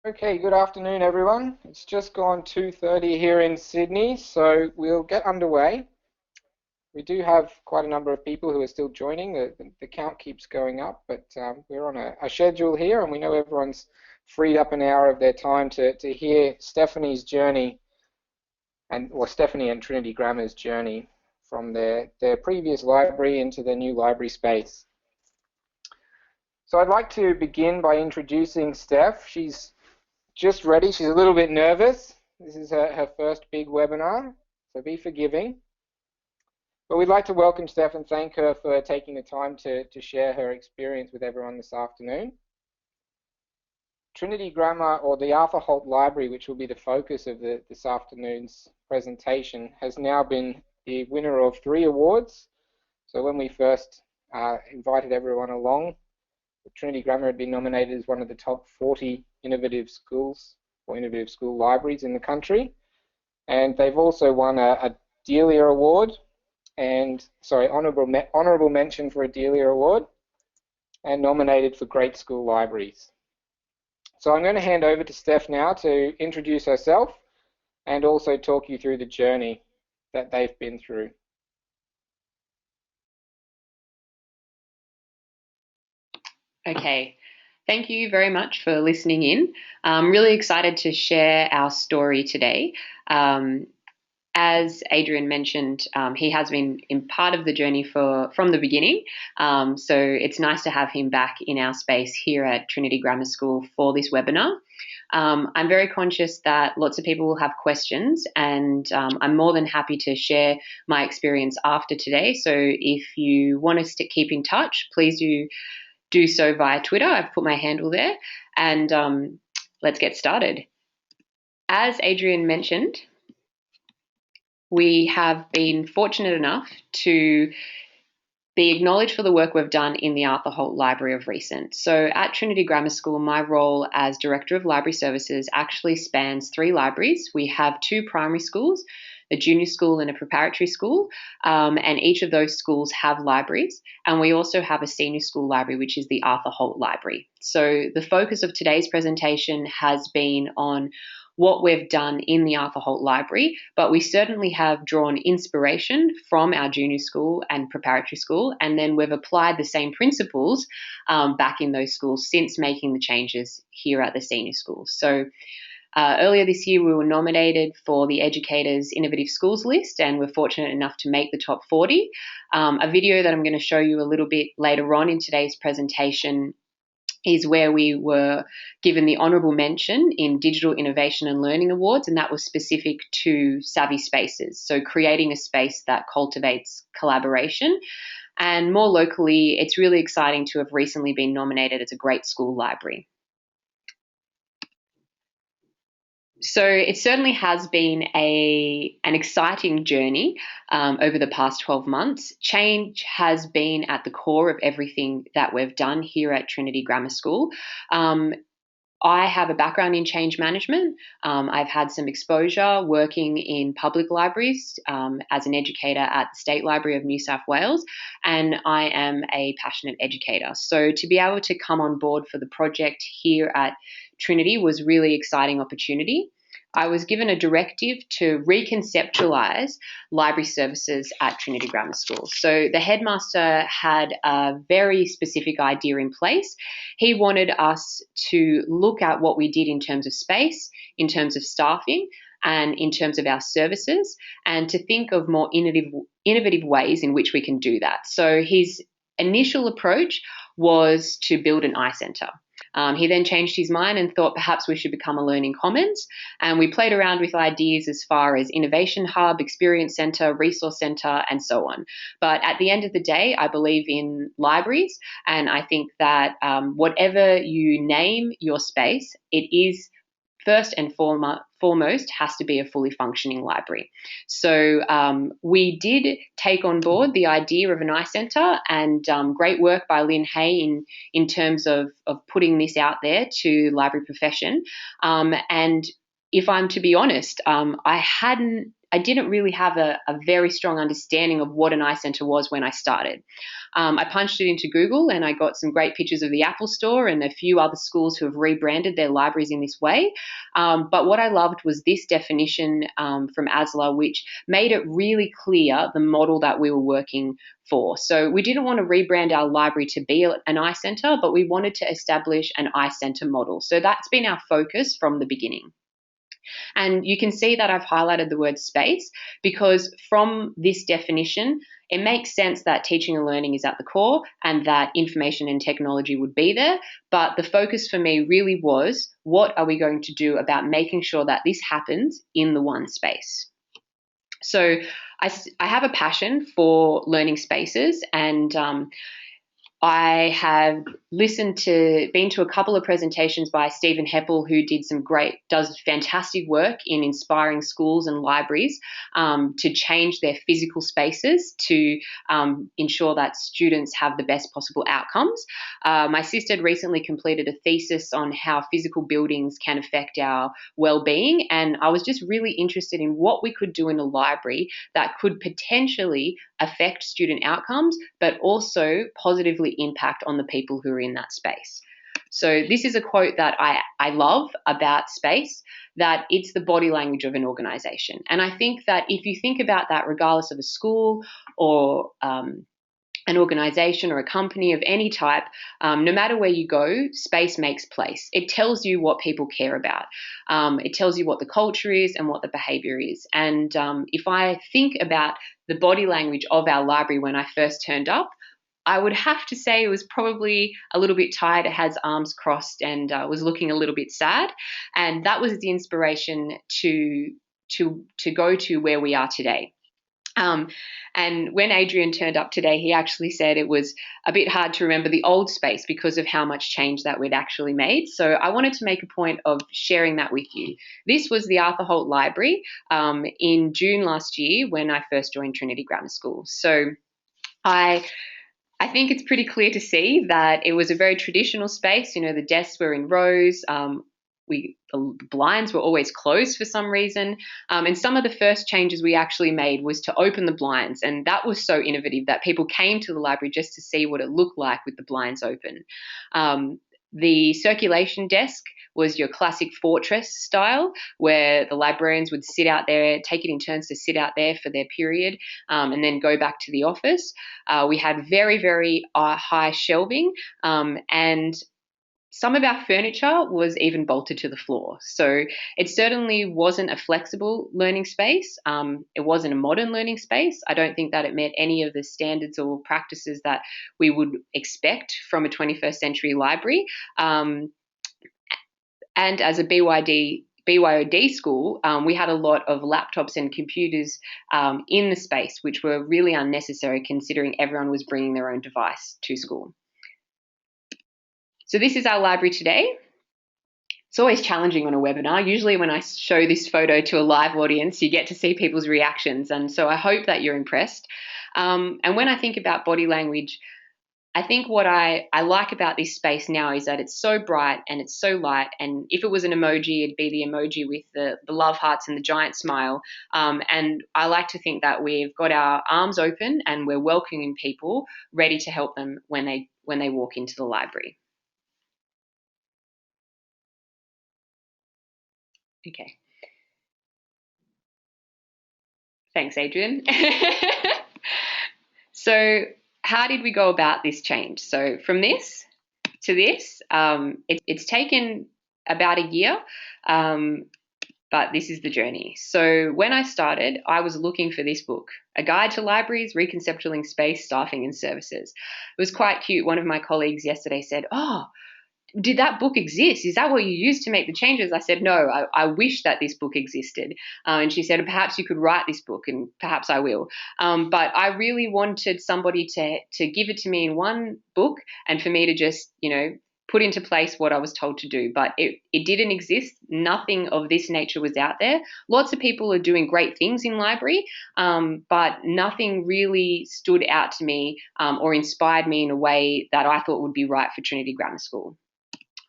Okay, good afternoon everyone. It's just gone 2:30 here in Sydney, so we'll get underway. We do have quite a number of people who are still joining. The count keeps going up, but we're on a schedule here, and we know everyone's freed up an hour of their time to hear Stefanie's journey, or Stefanie and Trinity Grammar's journey from their previous library into their new library space. So I'd like to begin by introducing Steph. She's just ready. She's a little bit nervous. This is her first big webinar, so be forgiving. But we'd like to welcome Steph and thank her for taking the time to share her experience with everyone this afternoon. Trinity Grammar, or the Arthur Holt Library, which will be the focus of this afternoon's presentation, has now been the winner of 3 awards. So when we first invited everyone along, Trinity Grammar had been nominated as one of the top 40 innovative schools or innovative school libraries in the country, and they've also won a Delia Award and honourable mention for a Delia Award, and nominated for Great School Libraries. So I'm going to hand over to Steph now to introduce herself and also talk you through the journey that they've been through. Okay, thank you very much for listening in. I'm really excited to share our story today. As Adrian mentioned, he has been in part of the journey from the beginning, so it's nice to have him back in our space here at Trinity Grammar School for this webinar. I'm very conscious that lots of people will have questions, and I'm more than happy to share my experience after today. So if you want us to keep in touch, please do so via Twitter. I've put my handle there, and let's get started. As Adrian mentioned, we have been fortunate enough to be acknowledged for the work we've done in the Arthur Holt Library of recent. So at Trinity Grammar School, my role as Director of Library Services actually spans 3 libraries. We have 2 primary schools, a junior school and a preparatory school, and each of those schools have libraries. And we also have a senior school library, which is the Arthur Holt Library. So the focus of today's presentation has been on what we've done in the Arthur Holt Library, but we certainly have drawn inspiration from our junior school and preparatory school, and then we've applied the same principles back in those schools since making the changes here at the senior school. So earlier this year, we were nominated for the Educators Innovative Schools list, and we're fortunate enough to make the top 40. A video that I'm going to show you a little bit later on in today's presentation is where we were given the honourable mention in Digital Innovation and Learning Awards, and that was specific to Savvy Spaces, so creating a space that cultivates collaboration. And more locally, it's really exciting to have recently been nominated as a Great School Library. So it certainly has been an exciting journey over the past 12 months. Change has been at the core of everything that we've done here at Trinity Grammar School. I have a background in change management. I've had some exposure working in public libraries as an educator at the State Library of New South Wales, and I am a passionate educator. So to be able to come on board for the project here at Trinity was really exciting opportunity. I was given a directive to reconceptualise library services at Trinity Grammar School. So the headmaster had a very specific idea in place. He wanted us to look at what we did in terms of space, in terms of staffing, and in terms of our services, and to think of more innovative ways in which we can do that. So his initial approach was to build an eye centre. He then changed his mind and thought perhaps we should become a learning commons. And we played around with ideas as far as innovation hub, experience centre, resource centre, and so on. But at the end of the day, I believe in libraries. And I think that whatever you name your space, it is first and foremost has to be a fully functioning library. So we did take on board the idea of an eye centre, and great work by Lynn Hay in terms of putting this out there to library profession. And if I'm to be honest, I hadn't I didn't really have a very strong understanding of what an iCentre was when I started. I punched it into Google and I got some great pictures of the Apple Store and a few other schools who have rebranded their libraries in this way. But what I loved was this definition from ASLA, which made it really clear the model that we were working for. So we didn't want to rebrand our library to be an iCentre, but we wanted to establish an iCentre model. So that's been our focus from the beginning. And you can see that I've highlighted the word space because from this definition, it makes sense that teaching and learning is at the core and that information and technology would be there. But the focus for me really was, what are we going to do about making sure that this happens in the one space? So I have a passion for learning spaces, and I have been to a couple of presentations by Stephen Heppel, who does fantastic work in inspiring schools and libraries to change their physical spaces to ensure that students have the best possible outcomes. My sister had recently completed a thesis on how physical buildings can affect our well-being, and I was just really interested in what we could do in a library that could potentially affect student outcomes, but also positively impact on the people who are in that space. So this is a quote that I love about space, that it's the body language of an organization. And I think that if you think about that, regardless of a school or an organization or a company of any type, no matter where you go, space makes place. It tells you what people care about. It tells you what the culture is and what the behavior is. And if I think about the body language of our library when I first turned up, I would have to say it was probably a little bit tired. It has arms crossed and was looking a little bit sad. And that was the inspiration to go to where we are today. And when Adrian turned up today, he actually said it was a bit hard to remember the old space because of how much change that we'd actually made. So I wanted to make a point of sharing that with you. This was the Arthur Holt Library in June last year when I first joined Trinity Grammar School. So I think it's pretty clear to see that it was a very traditional space. You know, the desks were in rows. The blinds were always closed for some reason. And some of the first changes we actually made was to open the blinds. And that was so innovative that people came to the library just to see what it looked like with the blinds open. The circulation desk was your classic fortress style, where the librarians would sit out there, take it in turns to sit out there for their period, and then go back to the office. We had very, very high shelving, and some of our furniture was even bolted to the floor. So it certainly wasn't a flexible learning space. It wasn't a modern learning space. I don't think that it met any of the standards or practices that we would expect from a 21st century library. And as a BYOD school, we had a lot of laptops and computers in the space, which were really unnecessary considering everyone was bringing their own device to school. So this is our library today. It's always challenging on a webinar. Usually when I show this photo to a live audience, you get to see people's reactions. And so I hope that you're impressed. And when I think about body language, I think what I like about this space now is that it's so bright and it's so light. And if it was an emoji, it'd be the emoji with the love hearts and the giant smile. And I like to think that we've got our arms open and we're welcoming people, ready to help them when they walk into the library. Okay. Thanks, Adrian. So how did we go about this change? So from this to this, it's taken about a year, but this is the journey. So when I started, I was looking for this book, A Guide to Libraries, Reconceptualizing Space, Staffing and Services. It was quite cute. One of my colleagues yesterday said, "Oh, did that book exist? Is that what you used to make the changes?" I said, "No, I wish that this book existed." And she said, "Perhaps you could write this book," and perhaps I will. But I really wanted somebody to give it to me in one book and for me to just, put into place what I was told to do. But it didn't exist. Nothing of this nature was out there. Lots of people are doing great things in library, but nothing really stood out to me or inspired me in a way that I thought would be right for Trinity Grammar School.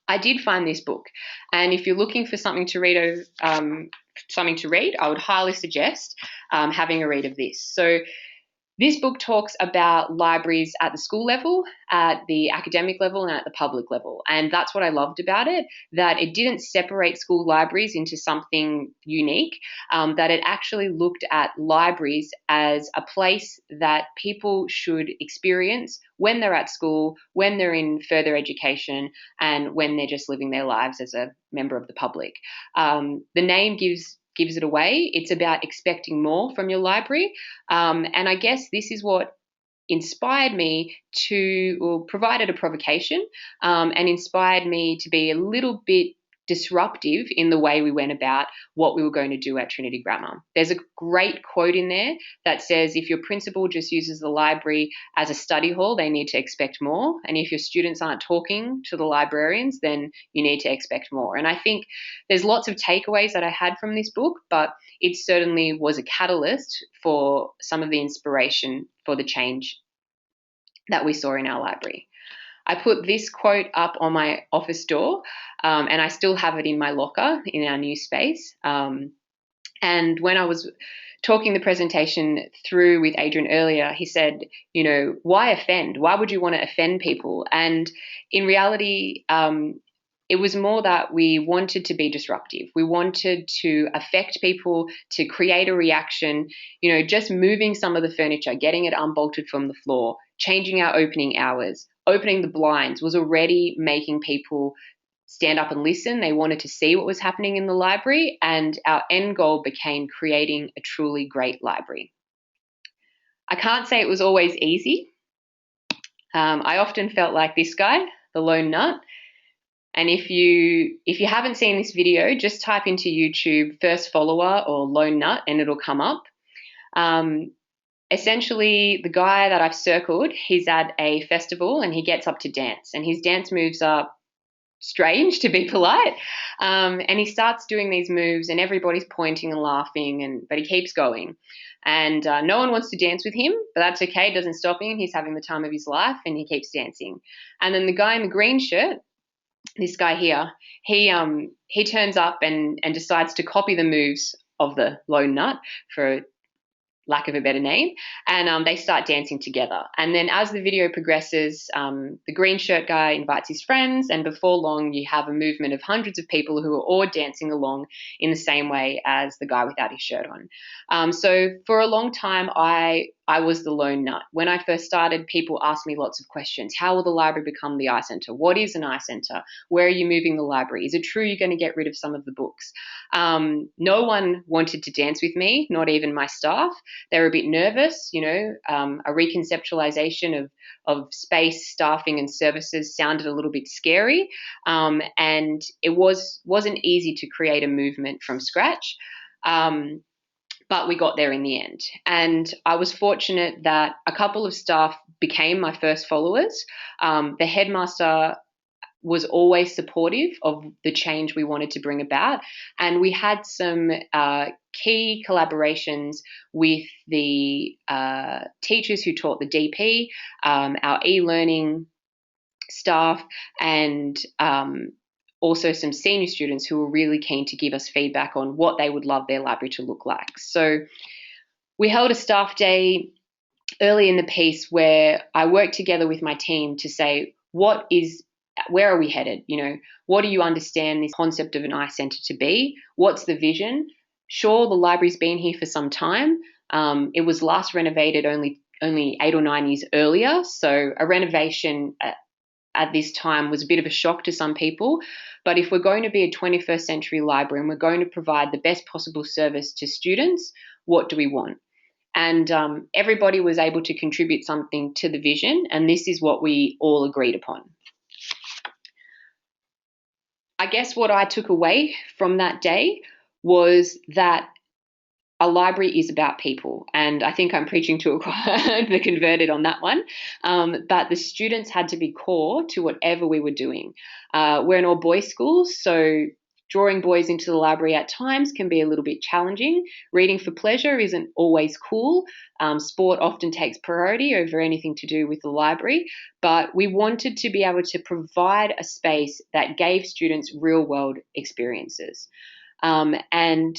I did find this book, and if you're looking for something to read, I would highly suggest having a read of this. So this book talks about libraries at the school level, at the academic level, and at the public level. And that's what I loved about it, that it didn't separate school libraries into something unique, that it actually looked at libraries as a place that people should experience when they're at school, when they're in further education, and when they're just living their lives as a member of the public. The name gives it away. It's about expecting more from your library. And I guess this is what inspired me provided a provocation, and inspired me to be a little bit disruptive in the way we went about what we were going to do at Trinity Grammar. There's a great quote in there that says, if your principal just uses the library as a study hall, they need to expect more. And if your students aren't talking to the librarians, then you need to expect more. And I think there's lots of takeaways that I had from this book, but it certainly was a catalyst for some of the inspiration for the change that we saw in our library. I put this quote up on my office door, and I still have it in my locker in our new space. And when I was talking the presentation through with Adrian earlier, he said, why offend? Why would you want to offend people? And in reality, it was more that we wanted to be disruptive. We wanted to affect people, to create a reaction, just moving some of the furniture, getting it unbolted from the floor, changing our opening hours, opening the blinds was already making people stand up and listen. They wanted to see what was happening in the library, and our end goal became creating a truly great library. I can't say it was always easy. I often felt like this guy, the lone nut. And if you haven't seen this video, just type into YouTube first follower or lone nut and it'll come up. Essentially, the guy that I've circled, he's at a festival and he gets up to dance, and his dance moves are strange, to be polite. And he starts doing these moves and everybody's pointing and laughing, but he keeps going. And no one wants to dance with him, but that's okay. It doesn't stop him. He's having the time of his life and he keeps dancing. And then the guy in the green shirt, this guy here, he turns up and decides to copy the moves of the lone nut, for lack of a better name, and they start dancing together. And then as the video progresses, the green shirt guy invites his friends, and before long you have a movement of hundreds of people who are all dancing along in the same way as the guy without his shirt on. So for a long time I was the lone nut. When I first started, people asked me lots of questions. How will the library become the eye centre? What is an eye centre? Where are you moving the library? Is it true you're going to get rid of some of the books? No one wanted to dance with me, not even my staff. They were a bit nervous, a reconceptualization of space, staffing and services sounded a little bit scary. And it wasn't easy to create a movement from scratch. But we got there in the end. And I was fortunate that a couple of staff became my first followers. The headmaster was always supportive of the change we wanted to bring about. And we had some key collaborations with the teachers who taught the DP, our e-learning staff, and also some senior students who were really keen to give us feedback on what they would love their library to look like. So we held a staff day early in the piece where I worked together with my team to say, where are we headed? What do you understand this concept of an eye centre to be? What's the vision? Sure, the library's been here for some time. It was last renovated only 8 or 9 years earlier. So a renovation at this time was a bit of a shock to some people. But if we're going to be a 21st century library and we're going to provide the best possible service to students, what do we want? And everybody was able to contribute something to the vision, and this is what we all agreed upon. I guess what I took away from that day was that a library is about people, and I think I'm preaching to the converted on that one, but the students had to be core to whatever we were doing. We're an all-boys school, so drawing boys into the library at times can be a little bit challenging. Reading for pleasure isn't always cool. Sport often takes priority over anything to do with the library, but we wanted to be able to provide a space that gave students real-world experiences. And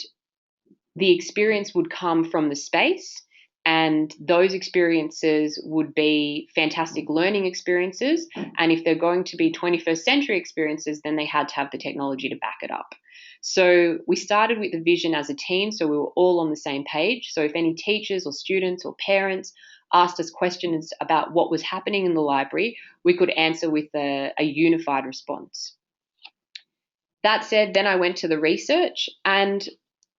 the experience would come from the space, and those experiences would be fantastic learning experiences. And if they're going to be 21st century experiences, then they had to have the technology to back it up. So we started with the vision as a team, so we were all on the same page. So if any teachers or students or parents asked us questions about what was happening in the library, we could answer with a unified response. That said, then I went to the research, and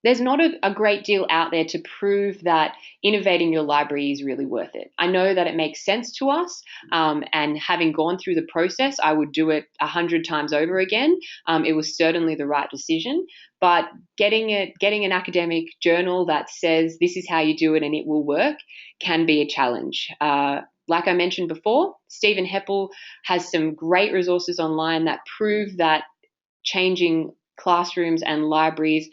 there's not a great deal out there to prove that innovating your library is really worth it. I know that it makes sense to us, and having gone through the process, I would do it 100 times over again. It was certainly the right decision, but getting an academic journal that says this is how you do it and it will work can be a challenge. Like I mentioned before, Stephen Heppel has some great resources online that prove that changing classrooms and libraries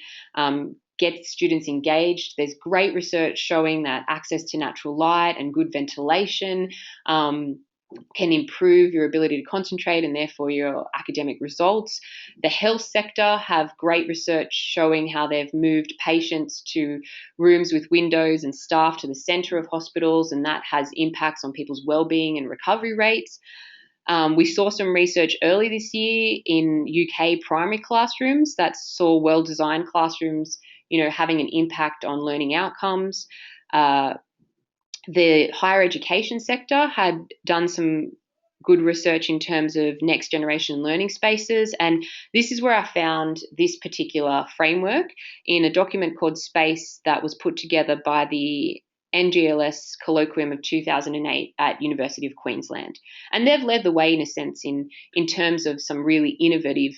get students engaged. There's great research showing that access to natural light and good ventilation can improve your ability to concentrate and therefore your academic results. The health sector have great research showing how they've moved patients to rooms with windows and staff to the centre of hospitals, and that has impacts on people's well-being and recovery rates. We saw some research early this year in UK primary classrooms that saw well-designed classrooms, having an impact on learning outcomes. The higher education sector had done some good research in terms of next generation learning spaces, and this is where I found this particular framework in a document called Space that was put together by the NGLS Colloquium of 2008 at University of Queensland. And they've led the way in a sense in terms of some really innovative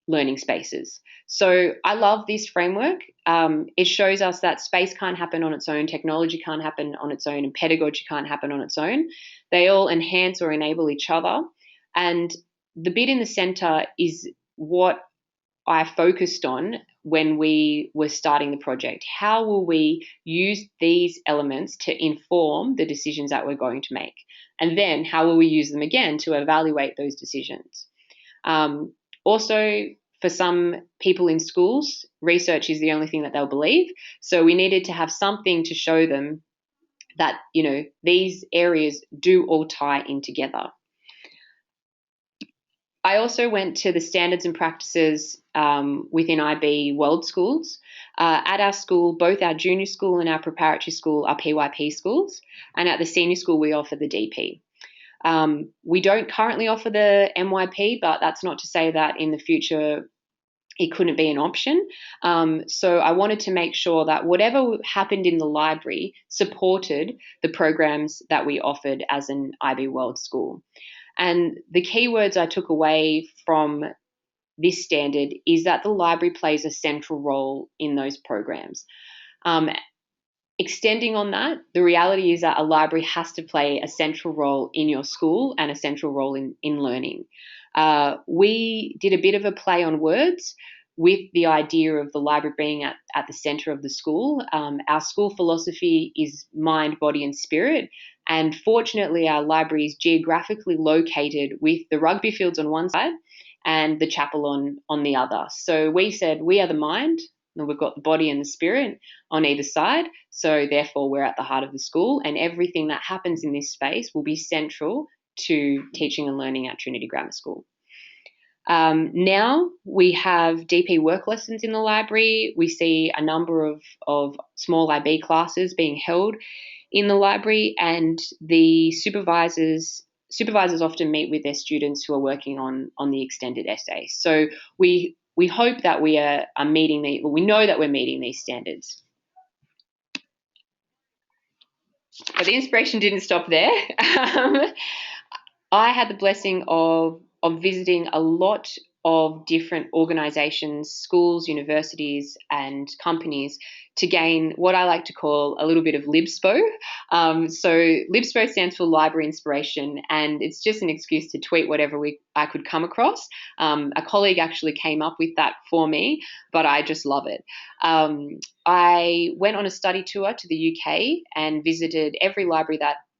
learning spaces. So I love this framework. It shows us that space can't happen on its own, technology can't happen on its own, and pedagogy can't happen on its own. They all enhance or enable each other. And the bit in the centre is what I focused on when we were starting the project. How will we use these elements to inform the decisions that we're going to make? And then how will we use them again to evaluate those decisions? Also, for some people in schools, research is the only thing that they'll believe. So we needed to have something to show them that, these areas do all tie in together. I also went to the standards and practices within IB World Schools. At our school, both our junior school and our preparatory school are PYP schools, and at the senior school we offer the DP. We don't currently offer the MYP, but that's not to say that in the future it couldn't be an option. So I wanted to make sure that whatever happened in the library supported the programs that we offered as an IB World School. And the keywords I took away from this standard is that the library plays a central role in those programs. Extending on that, the reality is that a library has to play a central role in your school and a central role in learning. We did a bit of a play on words with the idea of the library being at the centre of the school. Our school philosophy is mind, body and spirit. And fortunately, our library is geographically located with the rugby fields on one side and the chapel on the other. So we said we are the mind, and we've got the body and the spirit on either side. So therefore, we're at the heart of the school, and everything that happens in this space will be central to teaching and learning at Trinity Grammar School. Now we have DP work lessons in the library. We see a number of small IB classes being held in the library, and the supervisors often meet with their students who are working on the extended essay. So we hope that we are meeting we know that we're meeting these standards. But the inspiration didn't stop there. I had the blessing of visiting a lot of different organisations, schools, universities, and companies to gain what I like to call a little bit of LibSpo. So LibSpo stands for Library Inspiration, and it's just an excuse to tweet whatever I could come across. A colleague actually came up with that for me, but I just love it. I went on a study tour to the UK and visited every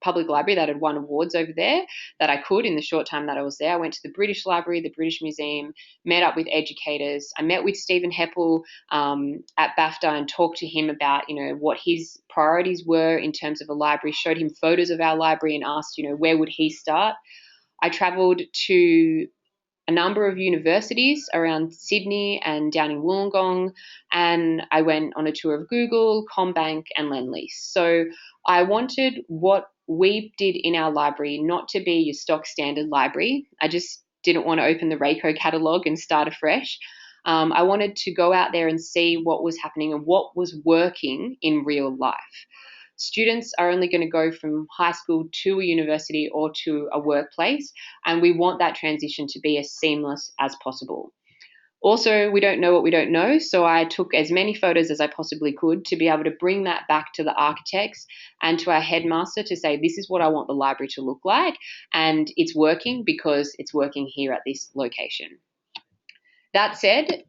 public library that had won awards over there that I could in the short time that I was there. I went to the British Library, the British Museum, met up with educators. I met with Stephen Heppel at BAFTA and talked to him about, what his priorities were in terms of a library, showed him photos of our library and asked, where would he start? I travelled to a number of universities around Sydney and down in Wollongong, and I went on a tour of Google, CommBank, and Lendlease. So I wanted what we did in our library not to be your stock standard library. I just didn't want to open the Rayco catalogue and start afresh. I wanted to go out there and see what was happening and what was working in real life. Students are only going to go from high school to a university or to a workplace, and we want that transition to be as seamless as possible. Also, we don't know what we don't know, so I took as many photos as I possibly could to be able to bring that back to the architects and to our headmaster to say, this is what I want the library to look like, and it's working because it's working here at this location. That said,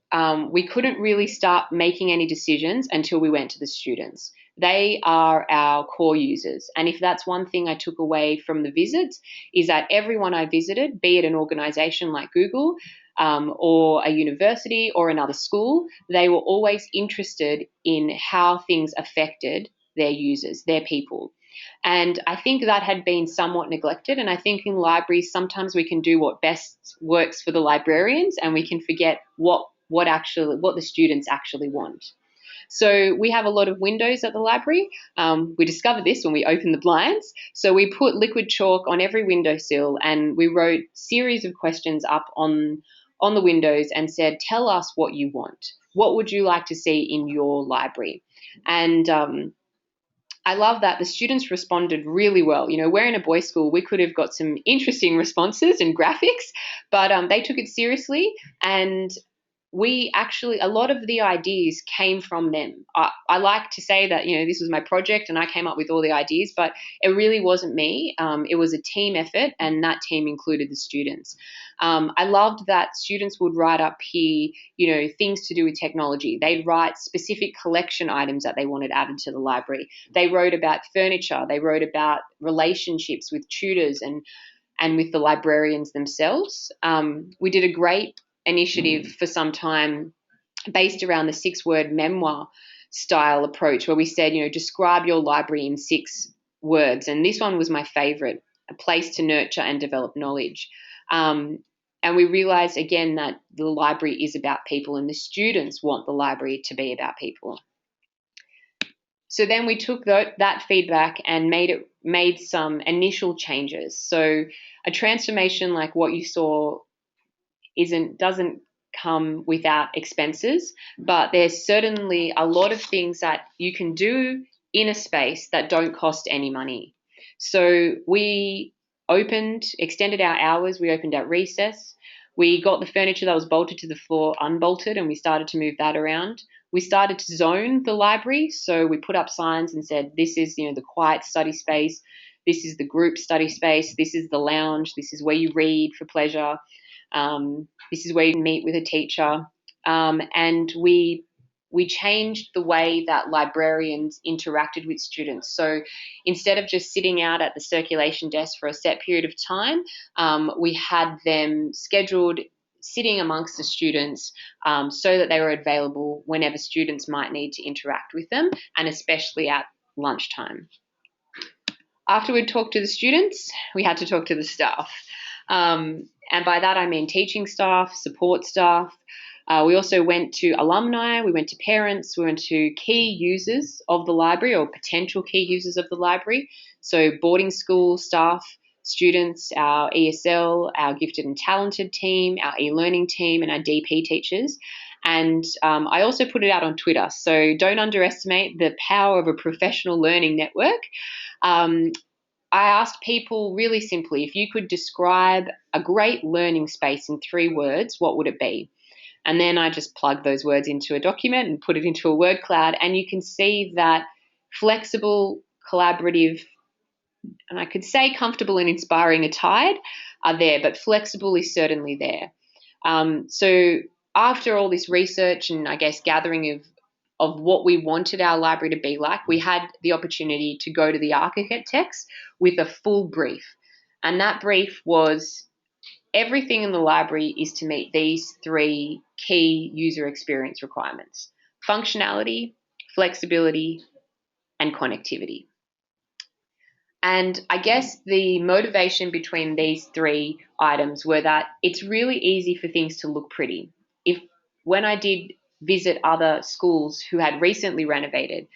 we couldn't really start making any decisions until we went to the students. They are our core users. And if that's one thing I took away from the visits, is that everyone I visited, be it an organisation like Google or a university or another school, they were always interested in how things affected their users, their people. And I think that had been somewhat neglected. And I think in libraries, sometimes we can do what best works for the librarians and we can forget what the students actually want. So we have a lot of windows at the library. We discovered this when we opened the blinds. So we put liquid chalk on every windowsill and we wrote series of questions up on the windows and said, tell us what you want. What would you like to see in your library? And I love that the students responded really well. We're in a boys' school. We could have got some interesting responses and graphics, but they took it seriously, and a lot of the ideas came from them. I like to say that, this was my project and I came up with all the ideas, but it really wasn't me. It was a team effort, and that team included the students. I loved that students would write up here, things to do with technology. They'd write specific collection items that they wanted added to the library. They wrote about furniture. They wrote about relationships with tutors and with the librarians themselves. We did a great initiative for some time based around the 6-word memoir style approach, where we said, describe your library in 6 words. And this one was my favorite: a place to nurture and develop knowledge. And we realized again that the library is about people and the students want the library to be about people. So then we took that feedback and made some initial changes. So a transformation like what you saw doesn't come without expenses, but there's certainly a lot of things that you can do in a space that don't cost any money. So we extended our hours, we opened at recess, we got the furniture that was bolted to the floor unbolted, and we started to move that around. We started to zone the library, so we put up signs and said, this is the quiet study space, this is the group study space, this is the lounge, this is where you read for pleasure. This is where you meet with a teacher, and we changed the way that librarians interacted with students. So instead of just sitting out at the circulation desk for a set period of time, we had them scheduled sitting amongst the students so that they were available whenever students might need to interact with them, and especially at lunchtime. After we'd talked to the students, we had to talk to the staff. And by that, I mean teaching staff, support staff. We also went to alumni, we went to parents, we went to key users of the library or potential key users of the library. So boarding school staff, students, our ESL, our gifted and talented team, our e-learning team, and our DP teachers. And I also put it out on Twitter. So don't underestimate the power of a professional learning network. I asked people really simply, if you could describe a great learning space in 3 words, what would it be? And then I just plugged those words into a document and put it into a word cloud. And you can see that flexible, collaborative, and I could say comfortable and inspiring are tied, are there, but flexible is certainly there. So after all this research and I guess gathering of what we wanted our library to be like, we had the opportunity to go to the architects with a full brief. And that brief was everything in the library is to meet these 3 key user experience requirements: functionality, flexibility, and connectivity. And I guess the motivation between these 3 items were that it's really easy for things to look pretty. When I did visit other schools who had recently renovated,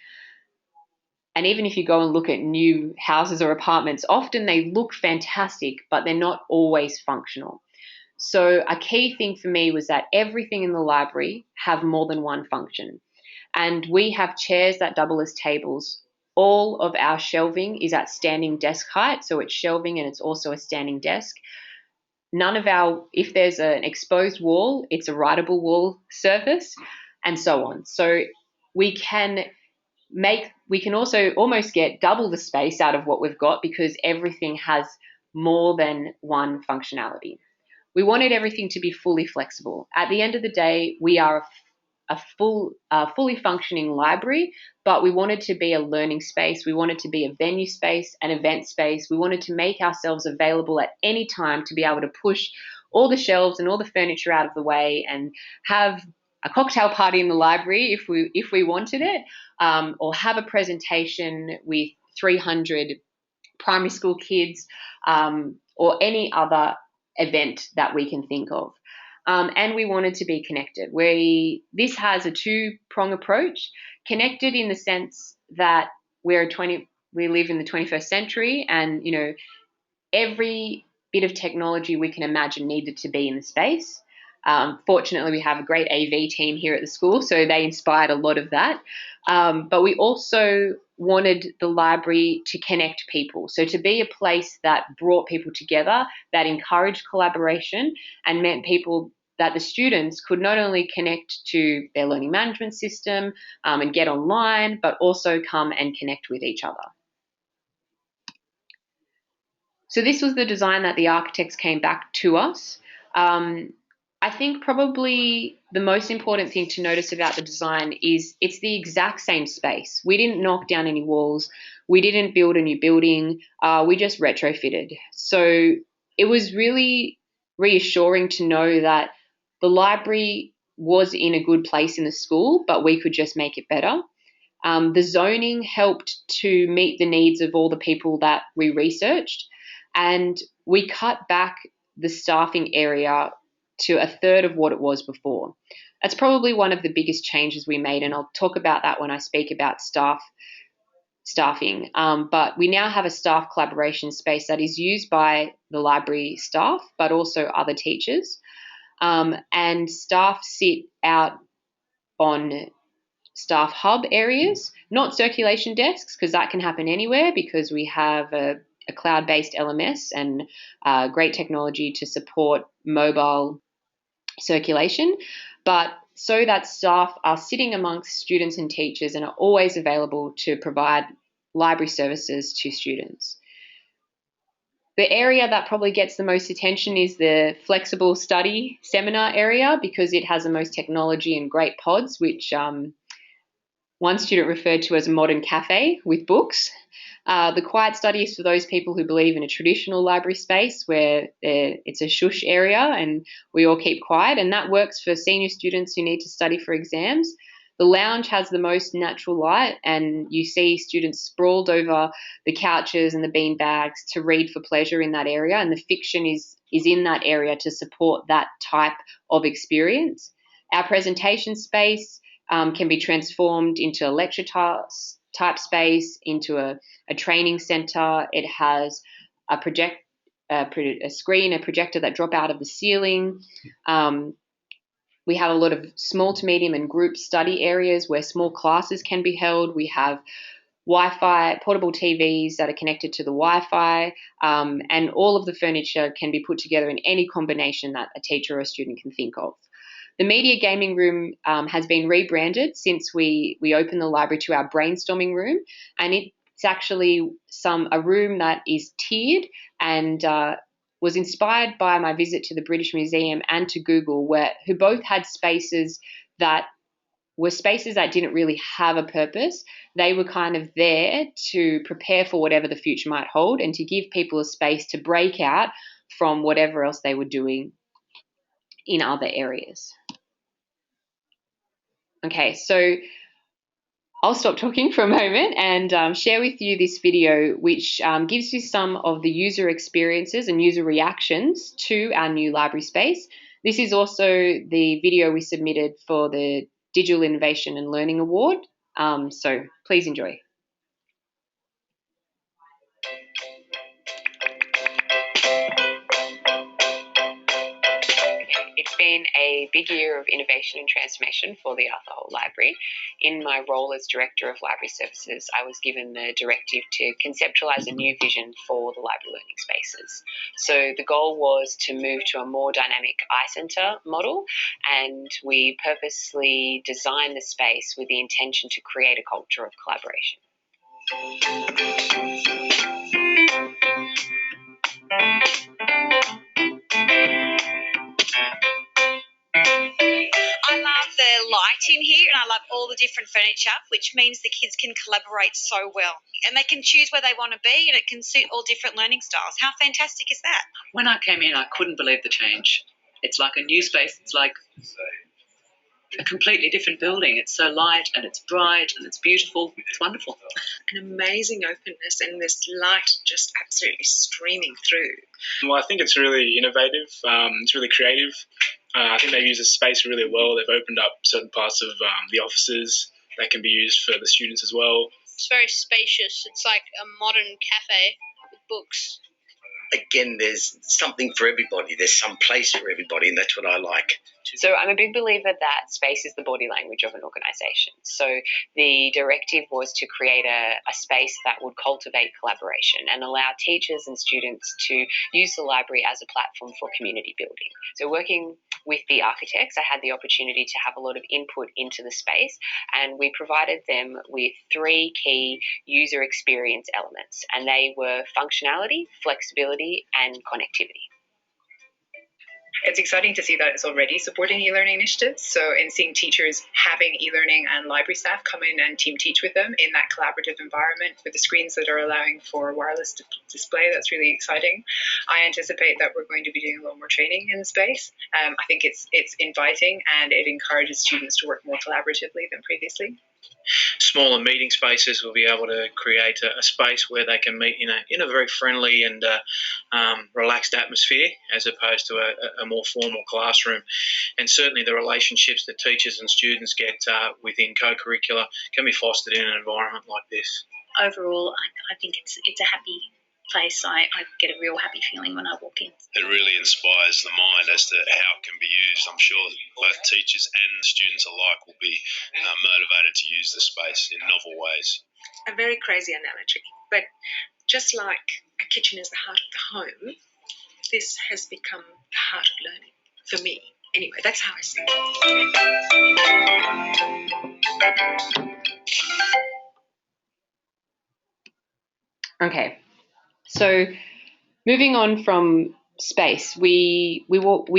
and even if you go and look at new houses or apartments, often they look fantastic, but they're not always functional. So a key thing for me was that everything in the library have more than one function. And we have chairs that double as tables. All of our shelving is at standing desk height, so it's shelving and it's also a standing desk. If there's an exposed wall, it's a writable wall surface, and so on. So we can also almost get double the space out of what we've got because everything has more than one functionality. We wanted everything to be fully flexible. At the end of the day, we are a fully functioning library, but we wanted to be a learning space. We wanted to be a venue space, an event space. We wanted to make ourselves available at any time to be able to push all the shelves and all the furniture out of the way and have a cocktail party in the library if we wanted it, or have a presentation with 300 primary school kids, or any other event that we can think of. And we wanted to be connected. This has a 2-prong approach. Connected in the sense that we live in the 21st century, and every bit of technology we can imagine needed to be in the space. Fortunately, we have a great AV team here at the school, so they inspired a lot of that. But we also wanted the library to connect people, so to be a place that brought people together, that encouraged collaboration, and meant that the students could not only connect to their learning management system and get online, but also come and connect with each other. So this was the design that the architects came back to us. I think probably the most important thing to notice about the design is it's the exact same space. We didn't knock down any walls. We didn't build a new building. We just retrofitted. So it was really reassuring to know that the library was in a good place in the school, but we could just make it better. The zoning helped to meet the needs of all the people that we researched, and we cut back the staffing area to a third of what it was before. That's probably one of the biggest changes we made, and I'll talk about that when I speak about staffing. But we now have a staff collaboration space that is used by the library staff, but also other teachers. And staff sit out on staff hub areas, not circulation desks, because that can happen anywhere because we have a cloud-based LMS and great technology to support mobile circulation, but so that staff are sitting amongst students and teachers and are always available to provide library services to students. The area that probably gets the most attention is the flexible study seminar area because it has the most technology and great pods, which one student referred to as a modern cafe with books. The quiet study is for those people who believe in a traditional library space where it's a shush area and we all keep quiet, and that works for senior students who need to study for exams. The lounge has the most natural light, and you see students sprawled over the couches and the bean bags to read for pleasure in that area, and the fiction is in that area to support that type of experience. Our presentation space can be transformed into a lecture type space, into a training center. It has a screen, a projector that drop out of the ceiling. We have a lot of small to medium and group study areas where small classes can be held. We have Wi-Fi, portable TVs that are connected to the Wi-Fi, and all of the furniture can be put together in any combination that a teacher or a student can think of. The media gaming room has been rebranded since we opened the library to our brainstorming room, and it's actually a room that is tiered and was inspired by my visit to the British Museum and to Google, who both had spaces that were spaces that didn't really have a purpose. They were kind of there to prepare for whatever the future might hold and to give people a space to break out from whatever else they were doing in other areas. Okay, so I'll stop talking for a moment and share with you this video, which gives you some of the user experiences and user reactions to our new library space. This is also the video we submitted for the Digital Innovation and Learning Award, so please enjoy. It's been a big year of innovation and transformation for the Arthur Holt Library. In my role as Director of Library Services, I was given the directive to conceptualise a new vision for the library learning spaces. So the goal was to move to a more dynamic iCentre model, and we purposely designed the space with the intention to create a culture of collaboration. I love the light in here and I love all the different furniture, which means the kids can collaborate so well. And they can choose where they want to be and it can suit all different learning styles. How fantastic is that? When I came in, I couldn't believe the change. It's like a new space. It's like a completely different building. It's so light and it's bright and it's beautiful. It's wonderful. An amazing openness and this light just absolutely streaming through. Well, I think it's really innovative. It's really creative. I think they've used the space really well. They've opened up certain parts of the offices that can be used for the students as well. It's very spacious. It's like a modern cafe with books. Again, there's something for everybody. There's some place for everybody, and that's what I like. So I'm a big believer that space is the body language of an organisation. So the directive was to create a space that would cultivate collaboration and allow teachers and students to use the library as a platform for community building. So working with the architects, I had the opportunity to have a lot of input into the space, and we provided them with 3 key user experience elements, and they were functionality, flexibility, and connectivity. It's exciting to see that it's already supporting e-learning initiatives. So in seeing teachers having e-learning and library staff come in and team teach with them in that collaborative environment with the screens that are allowing for wireless display, that's really exciting. I anticipate that we're going to be doing a lot more training in the space. I think it's inviting and it encourages students to work more collaboratively than previously. Smaller meeting spaces will be able to create a space where they can meet in a very friendly and relaxed atmosphere, as opposed to a more formal classroom. And certainly the relationships that teachers and students get within co-curricular can be fostered in an environment like this. Overall, I think it's a happy place. I get a real happy feeling when I walk in. It really inspires the mind as to how it can be used. I'm sure both teachers and students alike will be motivated to use the space in novel ways. A very crazy analogy, but just like a kitchen is the heart of the home, this has become the heart of learning for me. Anyway, that's how I see it. Okay. So moving on from space, we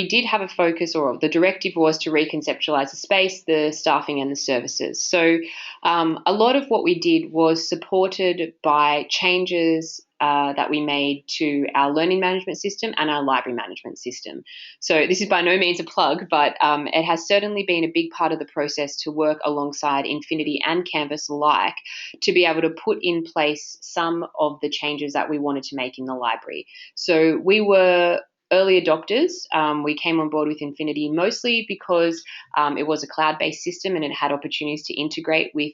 did have a focus, or the directive was to reconceptualize the space, the staffing and the services. So a lot of what we did was supported by changes that we made to our learning management system and our library management system. So this is by no means a plug, but it has certainly been a big part of the process to work alongside Infiniti and Canvas alike to be able to put in place some of the changes that we wanted to make in the library. So we were early adopters. We came on board with Infiniti mostly because it was a cloud-based system and it had opportunities to integrate with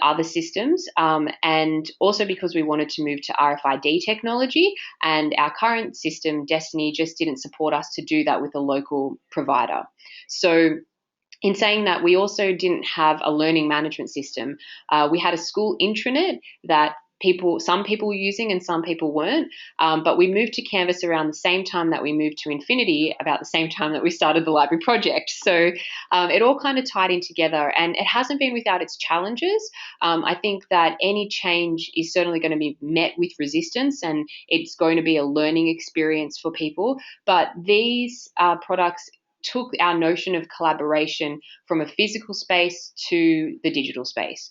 other systems, and also because we wanted to move to RFID technology, and our current system, Destiny, just didn't support us to do that with a local provider. So in saying that, we also didn't have a learning management system. We had a school intranet that some people were using and some people weren't. But we moved to Canvas around the same time that we moved to Infiniti, about the same time that we started the library project. So it all kind of tied in together, and it hasn't been without its challenges. I think that any change is certainly going to be met with resistance, and it's going to be a learning experience for people. But these products took our notion of collaboration from a physical space to the digital space.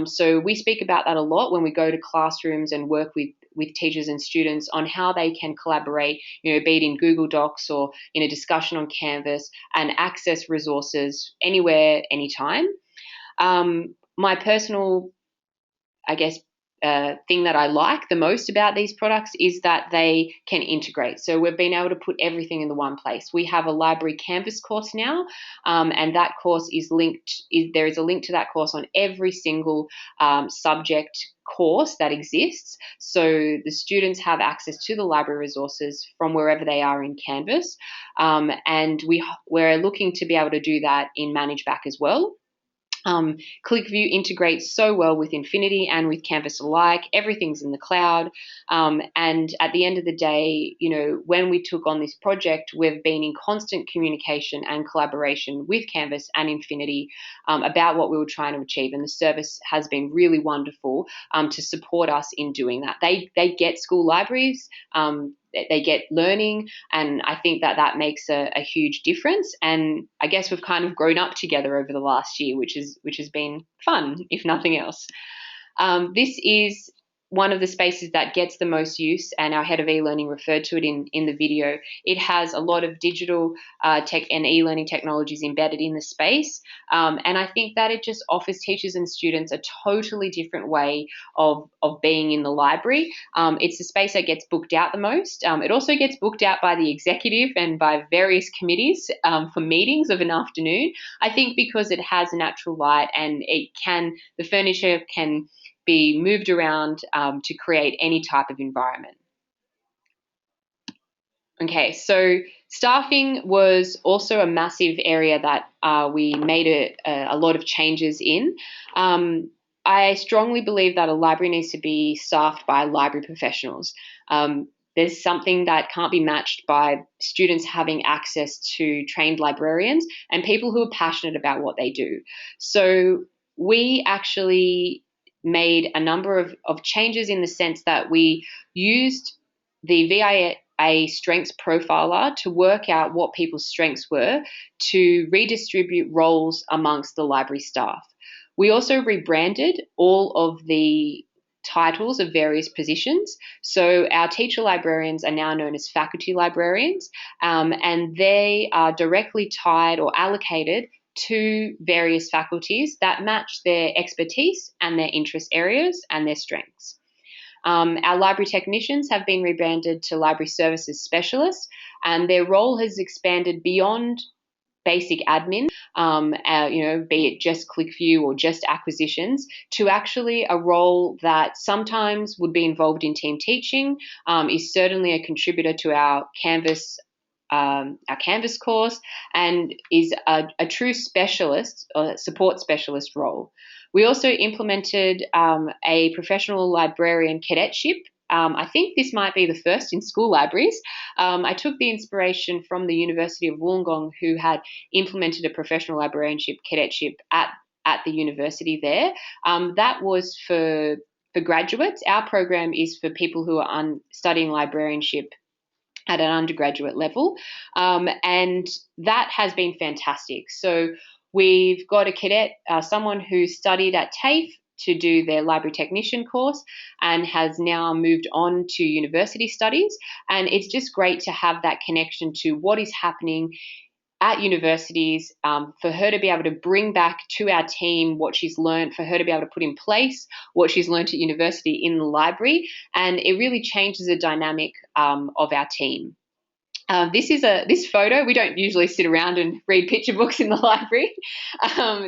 So we speak about that a lot when we go to classrooms and work with teachers and students on how they can collaborate, be it in Google Docs or in a discussion on Canvas, and access resources anywhere, anytime. My personal, I guess, thing that I like the most about these products is that they can integrate. So we've been able to put everything in the one place. We have a library Canvas course now, and that course is linked. There is a link to that course on every single subject course that exists. So the students have access to the library resources from wherever they are in Canvas, and we're looking to be able to do that in ManageBack as well. ClickView integrates so well with Infiniti and with Canvas alike. Everything's in the cloud. And at the end of the day, when we took on this project, we've been in constant communication and collaboration with Canvas and Infiniti about what we were trying to achieve. And the service has been really wonderful to support us in doing that. They get school libraries. They get learning, and I think that makes a huge difference. And I guess we've kind of grown up together over the last year, which has been fun, if nothing else. This is one of the spaces that gets the most use, and our head of e-learning referred to it in the video. It has a lot of digital tech and e-learning technologies embedded in the space, and I think that it just offers teachers and students a totally different way of being in the library. It's the space that gets booked out the most. It also gets booked out by the executive and by various committees for meetings of an afternoon. I think because it has natural light, and the furniture can be moved around to create any type of environment. Okay, so staffing was also a massive area that we made a lot of changes in. I strongly believe that a library needs to be staffed by library professionals. There's something that can't be matched by students having access to trained librarians and people who are passionate about what they do. So we actually made a number of changes in the sense that we used the VIA strengths profiler to work out what people's strengths were to redistribute roles amongst the library staff. We also rebranded all of the titles of various positions. So our teacher librarians are now known as faculty librarians, and they are directly tied or allocated to various faculties that match their expertise and their interest areas and their strengths. Our library technicians have been rebranded to library services specialists, and their role has expanded beyond basic admin, be it just ClickView or just acquisitions, to actually a role that sometimes would be involved in team teaching, is certainly a contributor to our Canvas course, and is a true specialist or support specialist role. We also implemented a professional librarian cadetship. I think this might be the first in school libraries. I took the inspiration from the University of Wollongong, who had implemented a professional librarianship cadetship at the university there. That was for graduates. Our program is for people who are studying librarianship at an undergraduate level, and that has been fantastic. So we've got a cadet, someone who studied at TAFE to do their library technician course and has now moved on to university studies, and it's just great to have that connection to what is happening at universities, for her to be able to bring back to our team what she's learned, for her to be able to put in place what she's learned at university in the library, and it really changes the dynamic of our team. This photo, we don't usually sit around and read picture books in the library.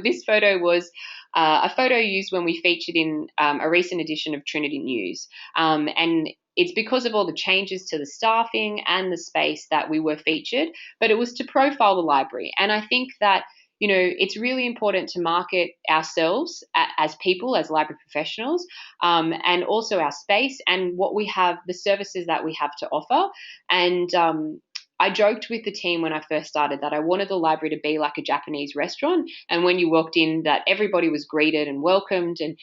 This photo was a photo used when we featured in a recent edition of Trinity News, and it's because of all the changes to the staffing and the space that we were featured, but it was to profile the library. And I think that you know, it's really important to market ourselves as people, as library professionals, and also our space and what we have, the services that we have to offer. And I joked with the team when I first started that I wanted the library to be like a Japanese restaurant, and when you walked in, that everybody was greeted and welcomed and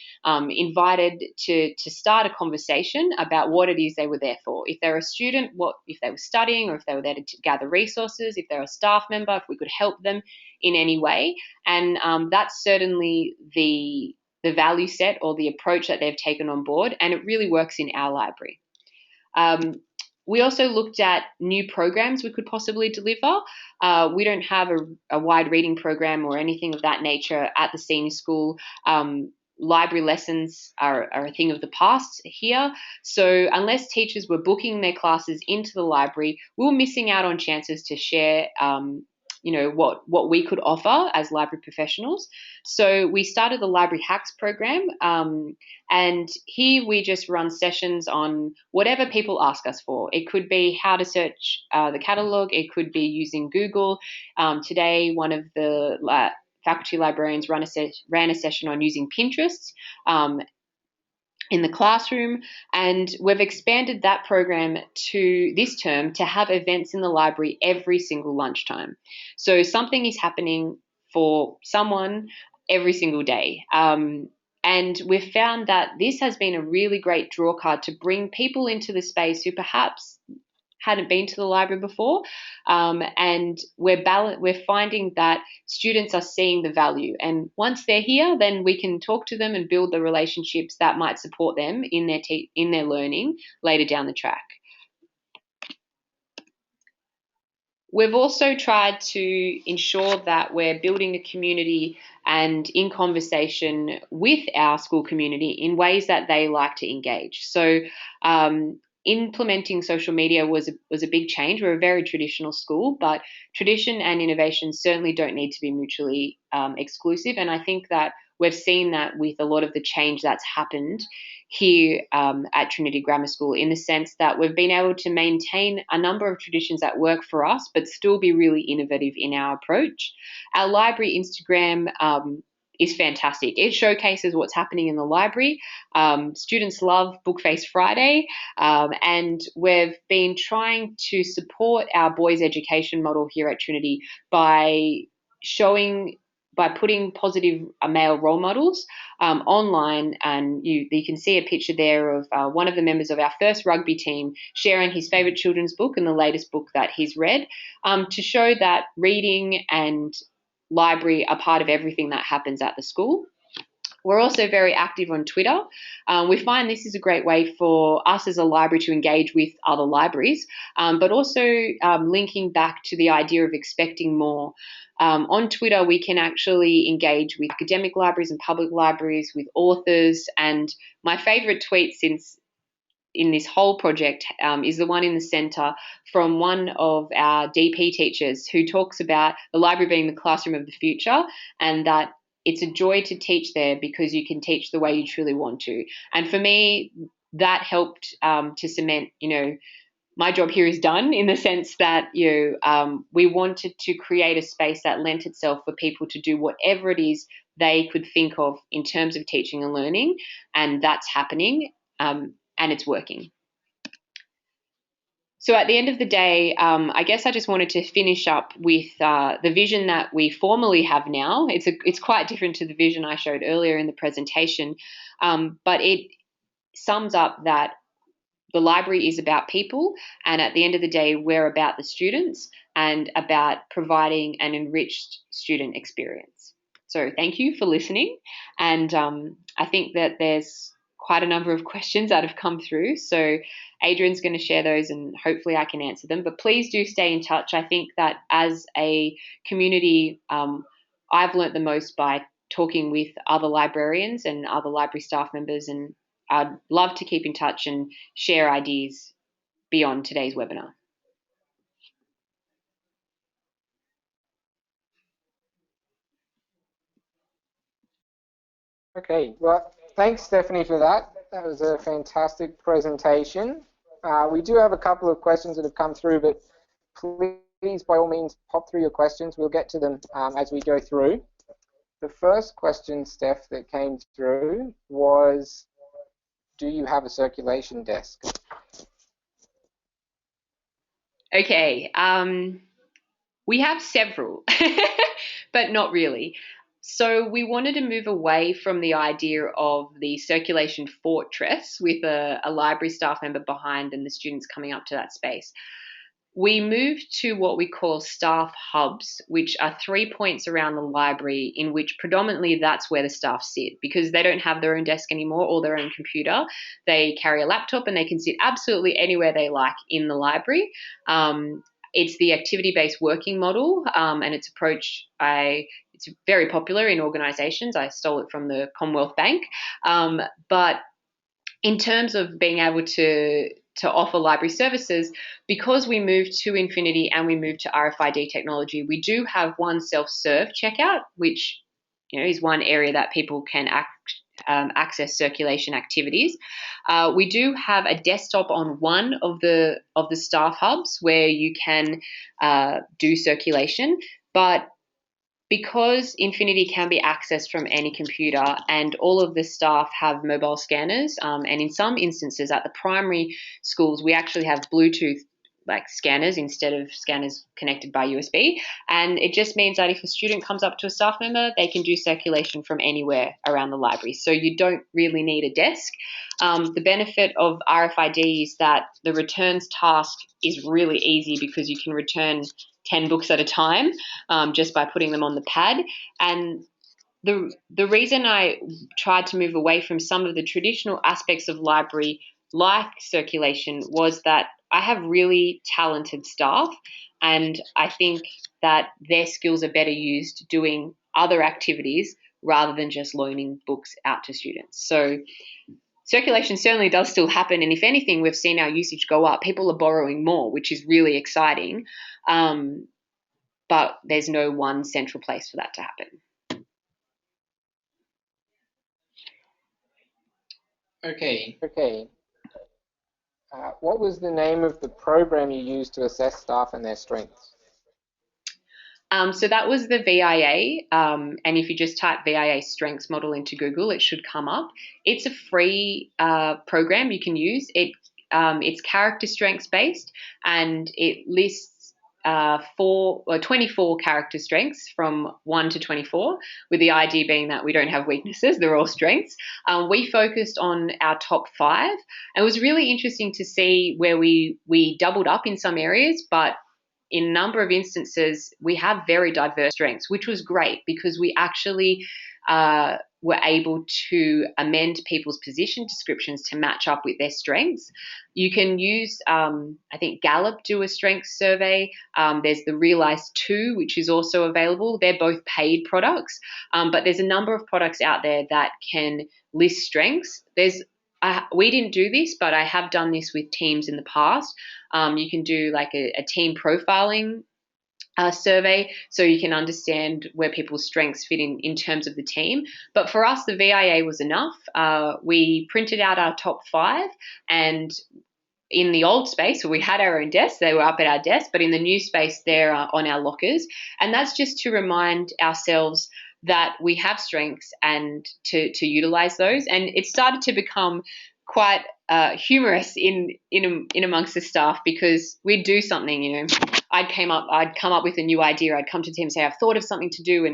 invited to start a conversation about what it is they were there for. If they're a student, what if they were studying, or if they were there to gather resources, if they're a staff member, if we could help them in any way. And that's certainly the value set or the approach that they've taken on board, and it really works in our library. We also looked at new programs we could possibly deliver. We don't have a wide reading program or anything of that nature at the senior school. Library lessons are a thing of the past here. So unless teachers were booking their classes into the library, we were missing out on chances to share you know, what we could offer as library professionals. So we started the Library Hacks program, and here we just run sessions on whatever people ask us for. It could be how to search the catalogue. It could be using Google. Today, one of the faculty librarians ran a session on using Pinterest in the classroom, and we've expanded that program to this term to have events in the library every single lunchtime. So something is happening for someone every single day. And we've found that this has been a really great draw card to bring people into the space who perhaps hadn't been to the library before, and we're finding that students are seeing the value, and once they're here, then we can talk to them and build the relationships that might support them in their learning later down the track. We've also tried to ensure that we're building a community and in conversation with our school community in ways that they like to engage. So implementing social media was a big change. We're a very traditional school, but tradition and innovation certainly don't need to be mutually exclusive. And I think that we've seen that with a lot of the change that's happened here at Trinity Grammar School, in the sense that we've been able to maintain a number of traditions that work for us, but still be really innovative in our approach. Our library Instagram is fantastic. It showcases what's happening in the library. Students love Bookface Friday, and we've been trying to support our boys' education model here at Trinity by putting positive male role models online, and you can see a picture there of one of the members of our first rugby team sharing his favourite children's book and the latest book that he's read, to show that reading and library are part of everything that happens at the school. We're also very active on Twitter. We find this is a great way for us as a library to engage with other libraries, but also linking back to the idea of expecting more. On Twitter, we can actually engage with academic libraries and public libraries, with authors, and my favourite tweet since in this whole project is the one in the centre from one of our DP teachers, who talks about the library being the classroom of the future, and that it's a joy to teach there because you can teach the way you truly want to. And for me, that helped to cement, my job here is done, in the sense that we wanted to create a space that lent itself for people to do whatever it is they could think of in terms of teaching and learning, and that's happening. And it's working. So at the end of the day, I guess I just wanted to finish up with the vision that we formally have now. It's quite different to the vision I showed earlier in the presentation, but it sums up that the library is about people, and at the end of the day, we're about the students and about providing an enriched student experience. So thank you for listening, and I think that there's quite a number of questions that have come through. So Adrian's going to share those and hopefully I can answer them. But please do stay in touch. I think that as a community, I've learnt the most by talking with other librarians and other library staff members, and I'd love to keep in touch and share ideas beyond today's webinar. Okay, well, thanks, Stefanie, for that. That was a fantastic presentation. We do have a couple of questions that have come through, but please, by all means, pop through your questions. We'll get to them as we go through. The first question, Steph, that came through was, do you have a circulation desk? Okay, we have several, but not really. So we wanted to move away from the idea of the circulation fortress with a library staff member behind and the students coming up to that space. We moved to what we call staff hubs, which are 3 points around the library in which predominantly that's where the staff sit because they don't have their own desk anymore or their own computer. They carry a laptop and they can sit absolutely anywhere they like in the library. It's the activity-based working model, and its approach, it's very popular in organisations. I stole it from the Commonwealth Bank. But in terms of being able to offer library services, because we moved to Infiniti and we moved to RFID technology, we do have one self-serve checkout, which is one area that people can access circulation activities. We do have a desktop on one of the staff hubs where you can do circulation, but because Infiniti can be accessed from any computer and all of the staff have mobile scanners, and in some instances at the primary schools we actually have Bluetooth like scanners instead of scanners connected by USB, and it just means that if a student comes up to a staff member, they can do circulation from anywhere around the library, so you don't really need a desk. The benefit of RFID is that the returns task is really easy because you can return 10 books at a time just by putting them on the pad. And the reason I tried to move away from some of the traditional aspects of library like circulation was that I have really talented staff, and I think that their skills are better used doing other activities rather than just loaning books out to students. So circulation certainly does still happen, and if anything, we've seen our usage go up. People are borrowing more, which is really exciting, but there's no one central place for that to happen. Okay. What was the name of the program you used to assess staff and their strengths? So that was the VIA, and if you just type VIA Strengths Model into Google, it should come up. It's a free program you can use. It's character strengths based, and it lists 24 character strengths from 1 to 24, with the idea being that we don't have weaknesses, they're all strengths. We focused on our top 5, and it was really interesting to see where we doubled up in some areas, but in a number of instances, we have very diverse strengths, which was great because we actually were able to amend people's position descriptions to match up with their strengths. You can use, I think Gallup do a strengths survey. There's the Realize 2, which is also available. They're both paid products, but there's a number of products out there that can list strengths. We didn't do this, but I have done this with teams in the past. You can do like a team profiling survey so you can understand where people's strengths fit in terms of the team. But for us, the VIA was enough. We printed out our top 5, and in the old space, we had our own desks, they were up at our desk, but in the new space, they're on our lockers. And that's just to remind ourselves that we have strengths and to utilize those. And it started to become quite humorous in amongst the staff because we'd do something, I'd come up with a new idea. I'd come to the team and say, I've thought of something to do.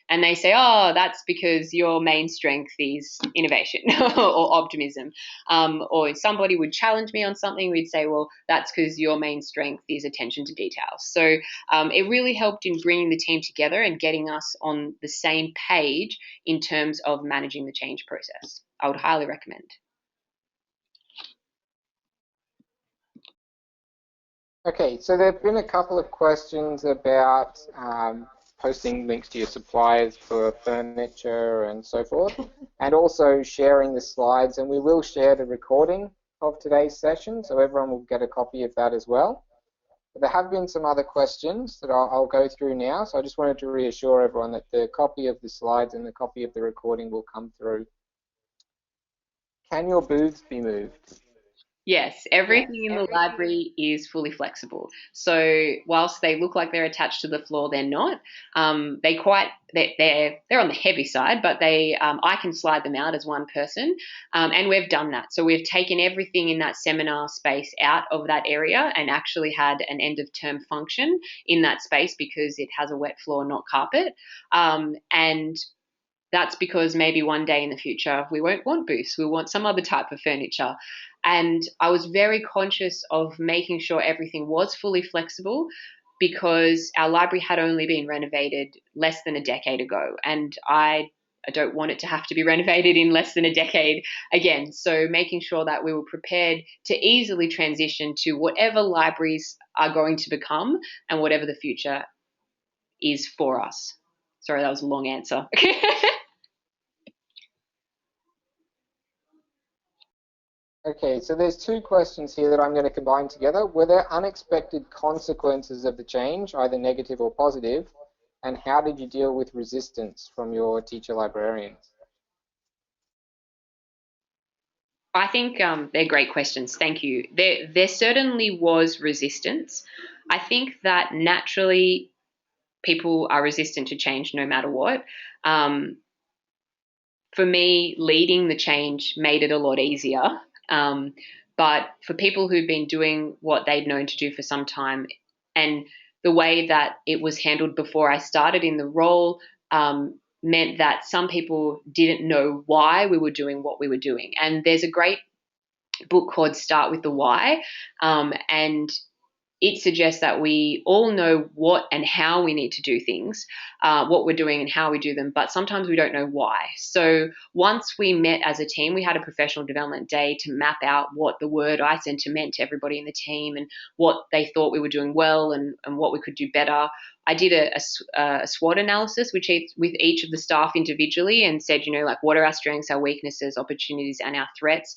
And they say, oh, that's because your main strength is innovation or optimism. Or somebody would challenge me on something. We'd say, well, that's because your main strength is attention to detail. So it really helped in bringing the team together and getting us on the same page in terms of managing the change process. I would highly recommend. Okay, so there have been a couple of questions about posting links to your suppliers for furniture and so forth, and also sharing the slides, and we will share the recording of today's session, so everyone will get a copy of that as well. But there have been some other questions that I'll go through now, so I just wanted to reassure everyone that the copy of the slides and the copy of the recording will come through. Can your booths be moved? Yes, everything in the library is fully flexible. So whilst they look like they're attached to the floor, they're not. They're on the heavy side, but I can slide them out as one person, and we've done that. So we've taken everything in that seminar space out of that area and actually had an end of term function in that space because it has a wet floor, not carpet, and that's because maybe one day in the future we won't want booths, we'll want some other type of furniture. And I was very conscious of making sure everything was fully flexible because our library had only been renovated less than a decade ago. And I don't want it to have to be renovated in less than a decade again. So making sure that we were prepared to easily transition to whatever libraries are going to become and whatever the future is for us. Sorry, that was a long answer. Okay, so there's two questions here that I'm going to combine together. Were there unexpected consequences of the change, either negative or positive? And how did you deal with resistance from your teacher librarians? I think they're great questions. Thank you. There certainly was resistance. I think that naturally people are resistant to change no matter what. For me, leading the change made it a lot easier. But for people who've been doing what they'd known to do for some time, and the way that it was handled before I started in the role meant that some people didn't know why we were doing what we were doing. And there's a great book called Start with the Why, and it suggests that we all know what and how we need to do things, what we're doing and how we do them, but sometimes we don't know why. So once we met as a team, we had a professional development day to map out what the word iCenter meant to everybody in the team and what they thought we were doing well and what we could do better. I did a SWOT analysis with each of the staff individually and said, like, what are our strengths, our weaknesses, opportunities, and our threats,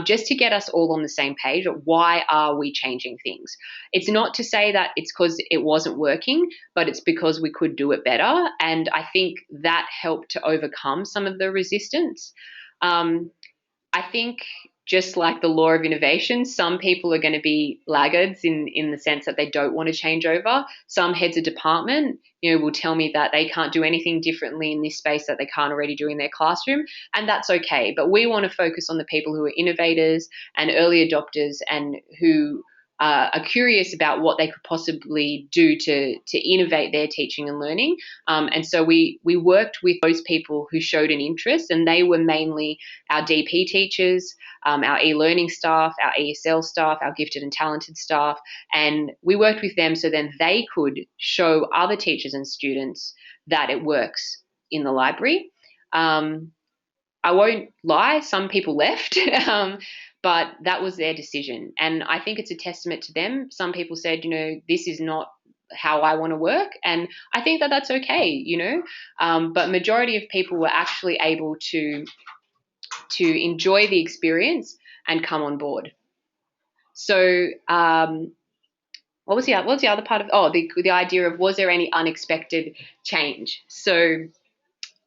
just to get us all on the same page. Why are we changing things? It's not to say that it's because it wasn't working, but it's because we could do it better. And I think that helped to overcome some of the resistance. I think just like the law of innovation, some people are going to be laggards in the sense that they don't want to change over. Some heads of department, will tell me that they can't do anything differently in this space that they can't already do in their classroom, and that's okay. But we want to focus on the people who are innovators and early adopters and who are curious about what they could possibly do to innovate their teaching and learning. And so we worked with those people who showed an interest, and they were mainly our DP teachers, our e-learning staff, our ESL staff, our gifted and talented staff, and we worked with them so then they could show other teachers and students that it works in the library. I won't lie, some people left, but that was their decision. And I think it's a testament to them. Some people said, this is not how I want to work. And I think that that's okay, but majority of people were actually able to enjoy the experience and come on board. So what was the other part of, the idea of, was there any unexpected change? So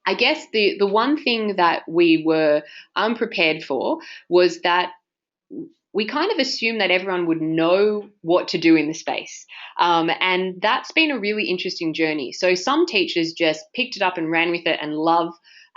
I guess the one thing that we were unprepared for was that we kind of assumed that everyone would know what to do in the space. And that's been a really interesting journey. So some teachers just picked it up and ran with it and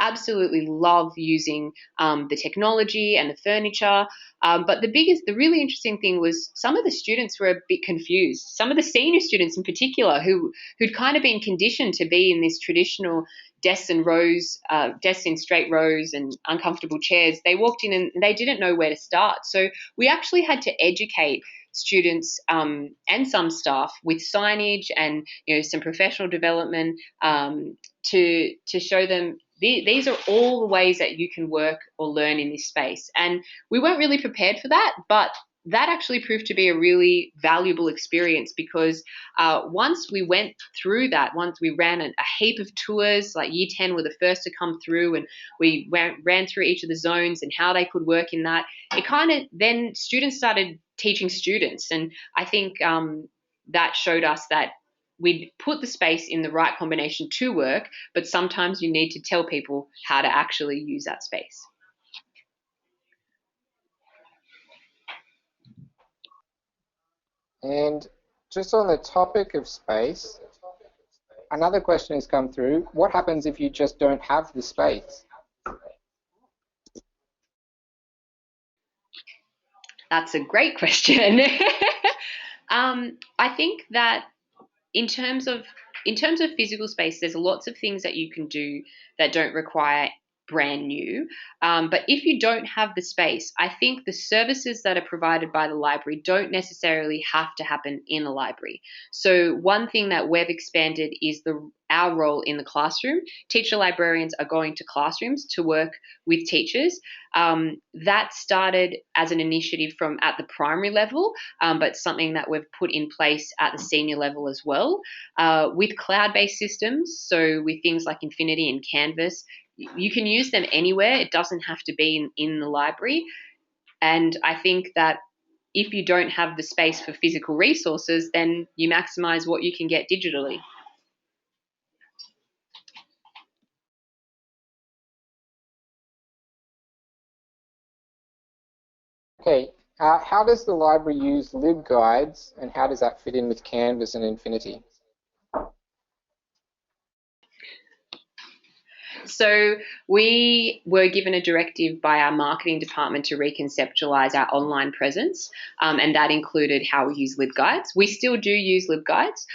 absolutely love using the technology and the furniture. But the really interesting thing was some of the students were a bit confused. Some of the senior students in particular who'd kind of been conditioned to be in this traditional desks in straight rows and uncomfortable chairs, they walked in and they didn't know where to start. So we actually had to educate students and some staff with signage and some professional development to show them these are all the ways that you can work or learn in this space. And we weren't really prepared for that, but that actually proved to be a really valuable experience because once we went through that, once we ran a heap of tours, like Year 10 were the first to come through, and we ran through each of the zones and how they could work in that, it kind of then students started teaching students. And I think that showed us that we'd put the space in the right combination to work, but sometimes you need to tell people how to actually use that space. And just on the topic of space, another question has come through. What happens if you just don't have the space? That's a great question. I think that in terms of physical space, there's lots of things that you can do that don't require brand new. But if you don't have the space, I think the services that are provided by the library don't necessarily have to happen in the library. So one thing that we've expanded is our role in the classroom. Teacher librarians are going to classrooms to work with teachers. That started as an initiative from at the primary level, but something that we've put in place at the senior level as well. With cloud-based systems, so with things like Infiniti and Canvas, you can use them anywhere. It doesn't have to be in the library. And I think that if you don't have the space for physical resources, then you maximize what you can get digitally. Okay, how does the library use LibGuides, and how does that fit in with Canvas and Infiniti? So we were given a directive by our marketing department to reconceptualize our online presence, and that included how we use LibGuides. We still do use LibGuides.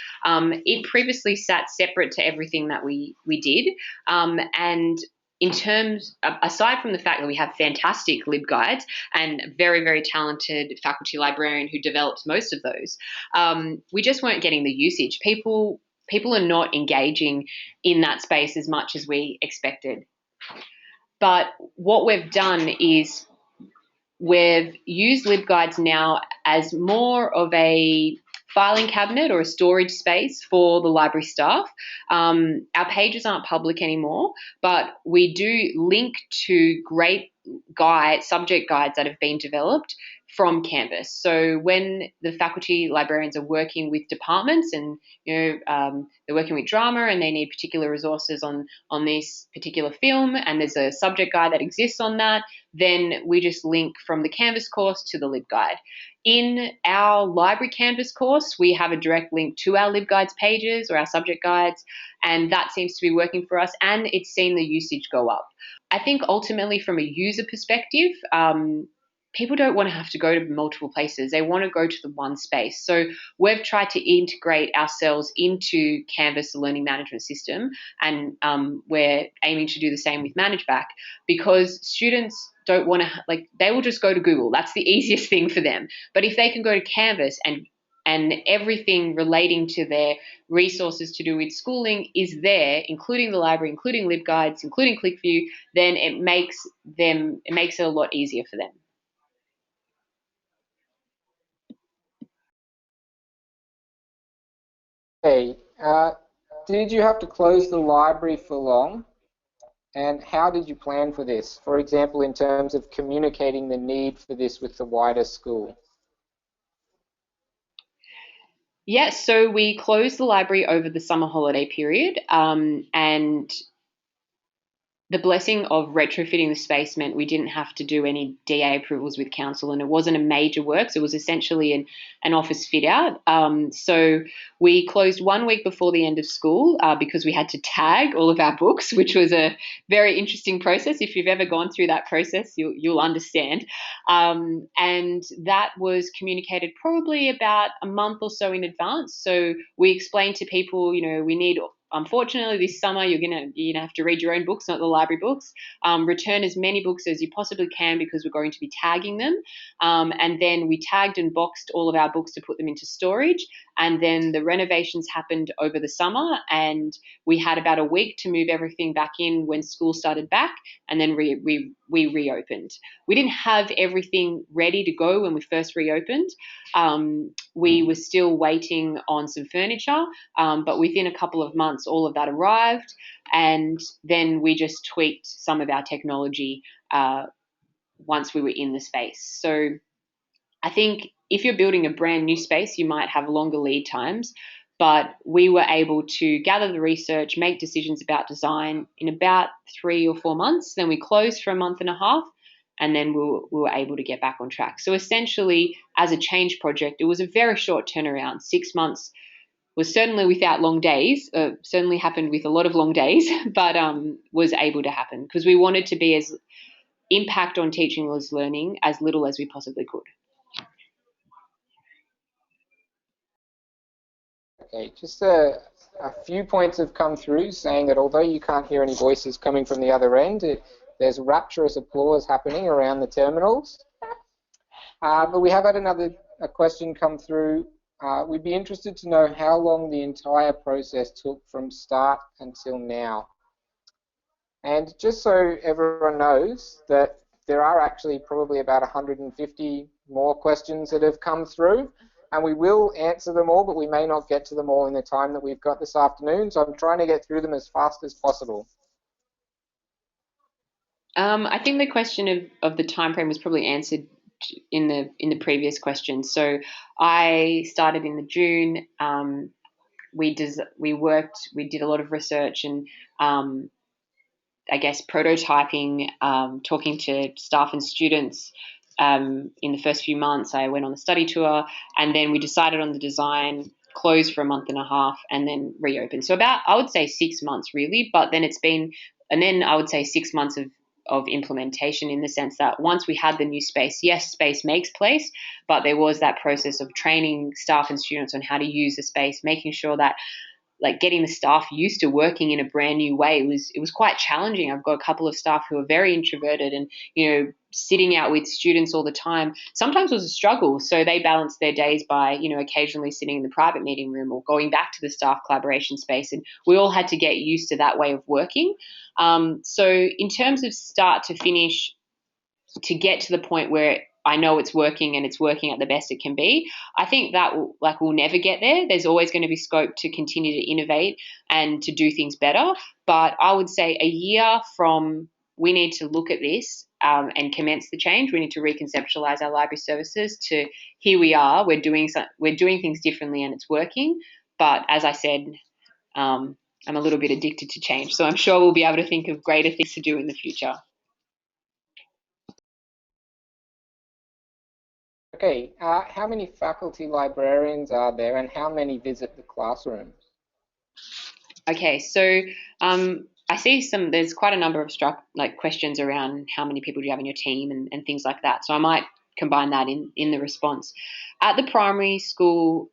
It previously sat separate to everything that we did, and in terms, aside from the fact that we have fantastic LibGuides and a very, very talented faculty librarian who developed most of those, we just weren't getting the usage. People are not engaging in that space as much as we expected. But what we've done is we've used LibGuides now as more of a filing cabinet or a storage space for the library staff. Our pages aren't public anymore, but we do link to great subject guides that have been developed from Canvas. So when the faculty librarians are working with departments and they're working with drama and they need particular resources on this particular film, and there's a subject guide that exists on that, then we just link from the Canvas course to the LibGuide. In our library Canvas course, we have a direct link to our LibGuides pages or our subject guides, and that seems to be working for us, and it's seen the usage go up. I think ultimately from a user perspective, people don't want to have to go to multiple places. They want to go to the one space. So we've tried to integrate ourselves into Canvas, the learning management system, and we're aiming to do the same with ManageBack, because students don't want to, they will just go to Google. That's the easiest thing for them. But if they can go to Canvas and everything relating to their resources to do with schooling is there, including the library, including LibGuides, including ClickView, then it makes it a lot easier for them. Okay, did you have to close the library for long? And how did you plan for this? For example, in terms of communicating the need for this with the wider school? Yes, so we closed the library over the summer holiday period, and the blessing of retrofitting the space meant we didn't have to do any DA approvals with council, and it wasn't a major work. So it was essentially an office fit out. So we closed 1 week before the end of school because we had to tag all of our books, which was a very interesting process. If you've ever gone through that process, you'll understand. And that was communicated probably about a month or so in advance. So we explained to people, we need, unfortunately, this summer you're gonna have to read your own books, not the library books. Return as many books as you possibly can because we're going to be tagging them. And then we tagged and boxed all of our books to put them into storage. And then the renovations happened over the summer, and we had about a week to move everything back in when school started back, and then we reopened. We didn't have everything ready to go when we first reopened. We were still waiting on some furniture, but within a couple of months, all of that arrived, and then we just tweaked some of our technology once we were in the space. So I think if you're building a brand new space, you might have longer lead times, but we were able to gather the research, make decisions about design in about 3 or 4 months. Then we closed for a month and a half, and then we were able to get back on track. So essentially, as a change project, it was a very short turnaround. 6 months was certainly without long days, certainly happened with a lot of long days, but was able to happen because we wanted to be as impact on teaching as learning as little as we possibly could. Okay, just a few points have come through saying that although you can't hear any voices coming from the other end, there's rapturous applause happening around the terminals. But we have had a question come through. We'd be interested to know how long the entire process took from start until now. And just so everyone knows that there are actually probably about 150 more questions that have come through, and we will answer them all, but we may not get to them all in the time that we've got this afternoon, so I'm trying to get through them as fast as possible. I think the question of the time frame was probably answered in the previous question. So I started in the June. We did a lot of research and I guess prototyping, talking to staff and students. In the first few months, I went on a study tour, and then we decided on the design, closed for a month and a half, and then reopened. So about, I would say 6 months really, but then I would say 6 months of implementation, in the sense that once we had the new space, yes, space makes place, but there was that process of training staff and students on how to use the space, making sure that like getting the staff used to working in a brand new way. It was quite challenging. I've got a couple of staff who are very introverted, and sitting out with students all the time sometimes was a struggle. So they balanced their days by occasionally sitting in the private meeting room or going back to the staff collaboration space, and we all had to get used to that way of working. So in terms of start to finish, to get to the point where I know it's working and it's working at the best it can be, I think that we'll never get there. There's always going to be scope to continue to innovate and to do things better. But I would say a year from we need to look at this and commence the change. We need to reconceptualize our library services to here we are. We're doing things differently and it's working. But as I said, I'm a little bit addicted to change. So I'm sure we'll be able to think of greater things to do in the future. Okay, how many faculty librarians are there, and how many visit the classrooms? Okay, so I see there's quite a number of questions around how many people do you have in your team and things like that. So I might combine that in the response. At the primary schools,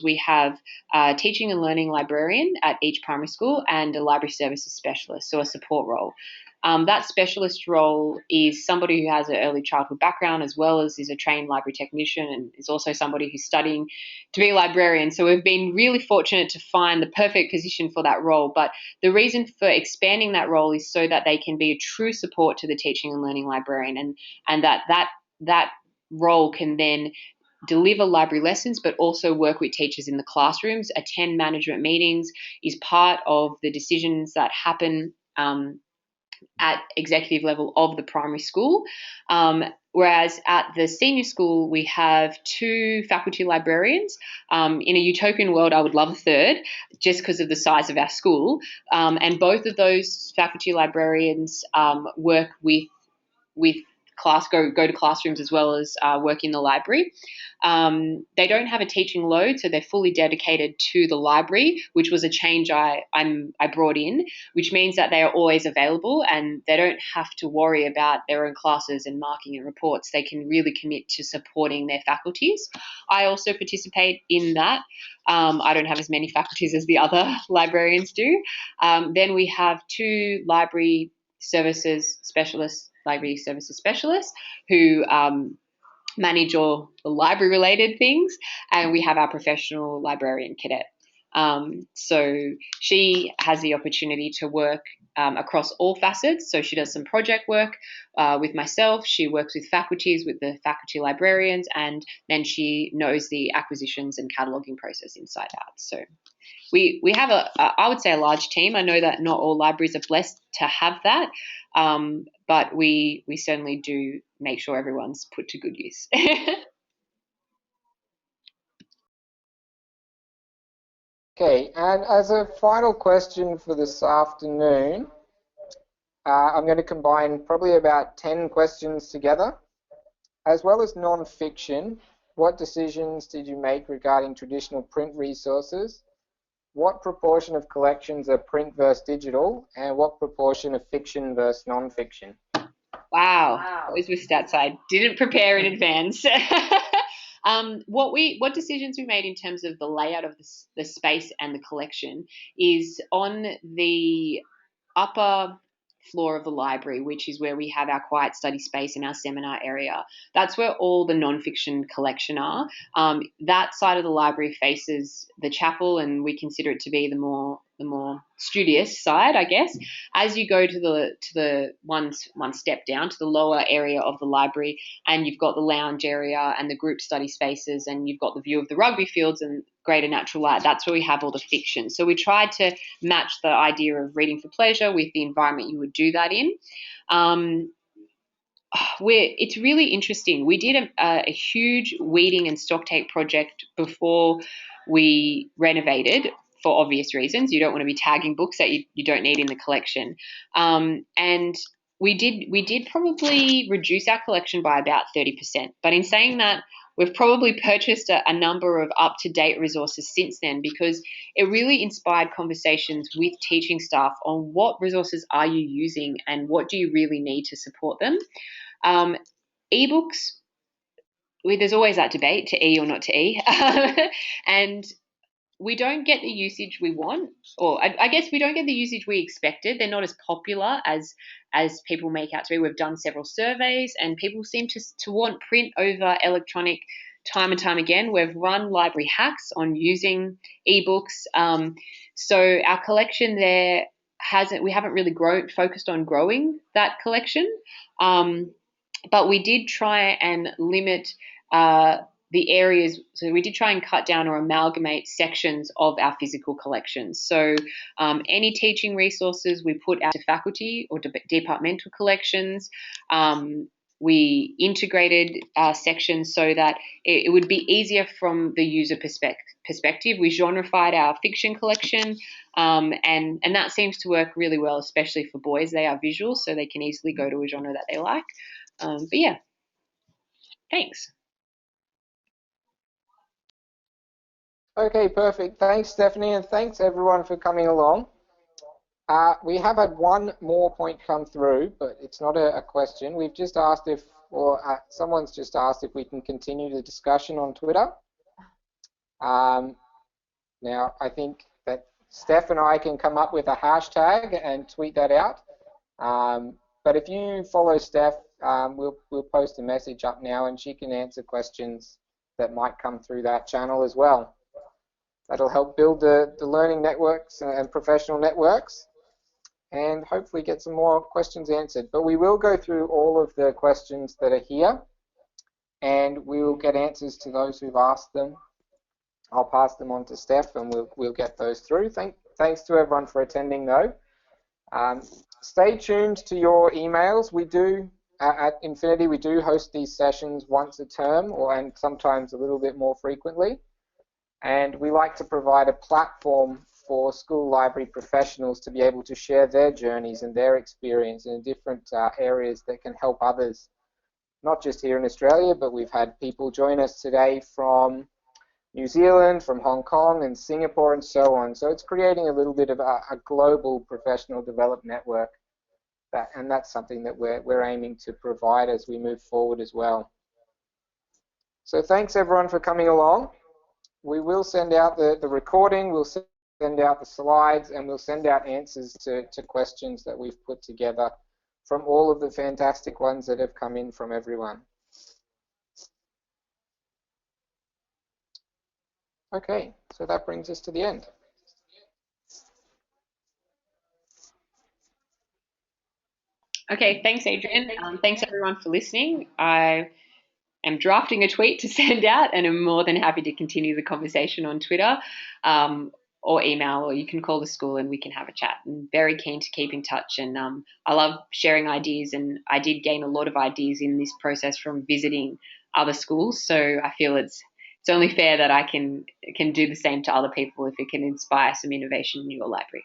we have a teaching and learning librarian at each primary school and a library services specialist, so a support role. That specialist role is somebody who has an early childhood background, as well as is a trained library technician, and is also somebody who's studying to be a librarian. So we've been really fortunate to find the perfect position for that role. But the reason for expanding that role is so that they can be a true support to the teaching and learning librarian, and that role can then deliver library lessons, but also work with teachers in the classrooms, attend management meetings, is part of the decisions that happen at executive level of the primary school. Whereas at the senior school, we have 2 faculty librarians. In a utopian world, I would love a third, just because of the size of our school. And both of those faculty librarians work with go to classrooms as well as work in the library. They don't have a teaching load, so they're fully dedicated to the library, which was a change I brought in, which means that they are always available and they don't have to worry about their own classes and marking and reports. They can really commit to supporting their faculties. I also participate in that. I don't have as many faculties as the other librarians do. Then we have 2 library services specialists who manage all the library related things, and we have our professional librarian cadet. So she has the opportunity to work across all facets. So she does some project work with myself. She works with faculties, with the faculty librarians, and then she knows the acquisitions and cataloguing process inside out. So we have I would say a large team. I know that not all libraries are blessed to have that, but we certainly do make sure everyone's put to good use. Okay, and as a final question for this afternoon, I'm going to combine probably about 10 questions together. As well as non-fiction, what decisions did you make regarding traditional print resources? What proportion of collections are print versus digital? And what proportion of fiction versus non-fiction? Wow, those were stats I didn't prepare in advance. What decisions we made in terms of the layout of the space and the collection is on the upper floor of the library, which is where we have our quiet study space and our seminar area. That's where all the non-fiction collection are. That side of the library faces the chapel, and we consider it to be the more studious side, I guess. As you go to the one step down to the lower area of the library, and you've got the lounge area and the group study spaces, and you've got the view of the rugby fields and greater natural light. That's where we have all the fiction. So we tried to match the idea of reading for pleasure with the environment you would do that in. It's really interesting. We did a huge weeding and stock take project before we renovated, for obvious reasons. You don't want to be tagging books that you don't need in the collection. And we did probably reduce our collection by about 30%. But in saying that, we've probably purchased a number of up-to-date resources since then, because it really inspired conversations with teaching staff on what resources are you using and what do you really need to support them. Ebooks, there's always that debate, to E or not to E. And we don't get the usage we want, or I guess we don't get the usage we expected. They're not as popular as people make out to be. We've done several surveys, and people seem to want print over electronic time and time again. We've run library hacks on using ebooks. So our collection there we haven't really focused on growing that collection. But we did try and limit the areas. So we did try and cut down or amalgamate sections of our physical collections. So any teaching resources we put out to faculty or departmental collections. We integrated sections so that it would be easier from the user perspective. We genreified our fiction collection, and that seems to work really well, especially for boys. They are visual, so they can easily go to a genre that they like. But yeah, thanks. Okay, perfect. Thanks, Stefanie, and thanks everyone for coming along. We have had one more point come through, but it's not a question. We've just asked someone's just asked if we can continue the discussion on Twitter. Now, I think that Steph and I can come up with a hashtag and tweet that out. But if you follow Steph, we'll post a message up now, and she can answer questions that might come through that channel as well. That'll help build the learning networks and professional networks, and hopefully get some more questions answered. But we will go through all of the questions that are here, and we will get answers to those who've asked them. I'll pass them on to Steph, and we'll get those through. Thanks to everyone for attending, though. Stay tuned to your emails. We do, at Infiniti, we do host these sessions once a term, and sometimes a little bit more frequently. And we like to provide a platform for school library professionals to be able to share their journeys and their experience in different areas that can help others, not just here in Australia, but we've had people join us today from New Zealand, from Hong Kong and Singapore and so on. So it's creating a little bit of a global professional development network, and that's something that we're aiming to provide as we move forward as well. So thanks everyone for coming along. We will send out the recording, we'll send out the slides, and we'll send out answers to questions that we've put together from all of the fantastic ones that have come in from everyone. Okay, so that brings us to the end. Okay, thanks, Adrian. Thanks everyone for listening. I am drafting a tweet to send out, and I'm more than happy to continue the conversation on Twitter or email, or you can call the school and we can have a chat. I'm very keen to keep in touch, and I love sharing ideas, and I did gain a lot of ideas in this process from visiting other schools, so I feel it's only fair that I can do the same to other people if it can inspire some innovation in your library.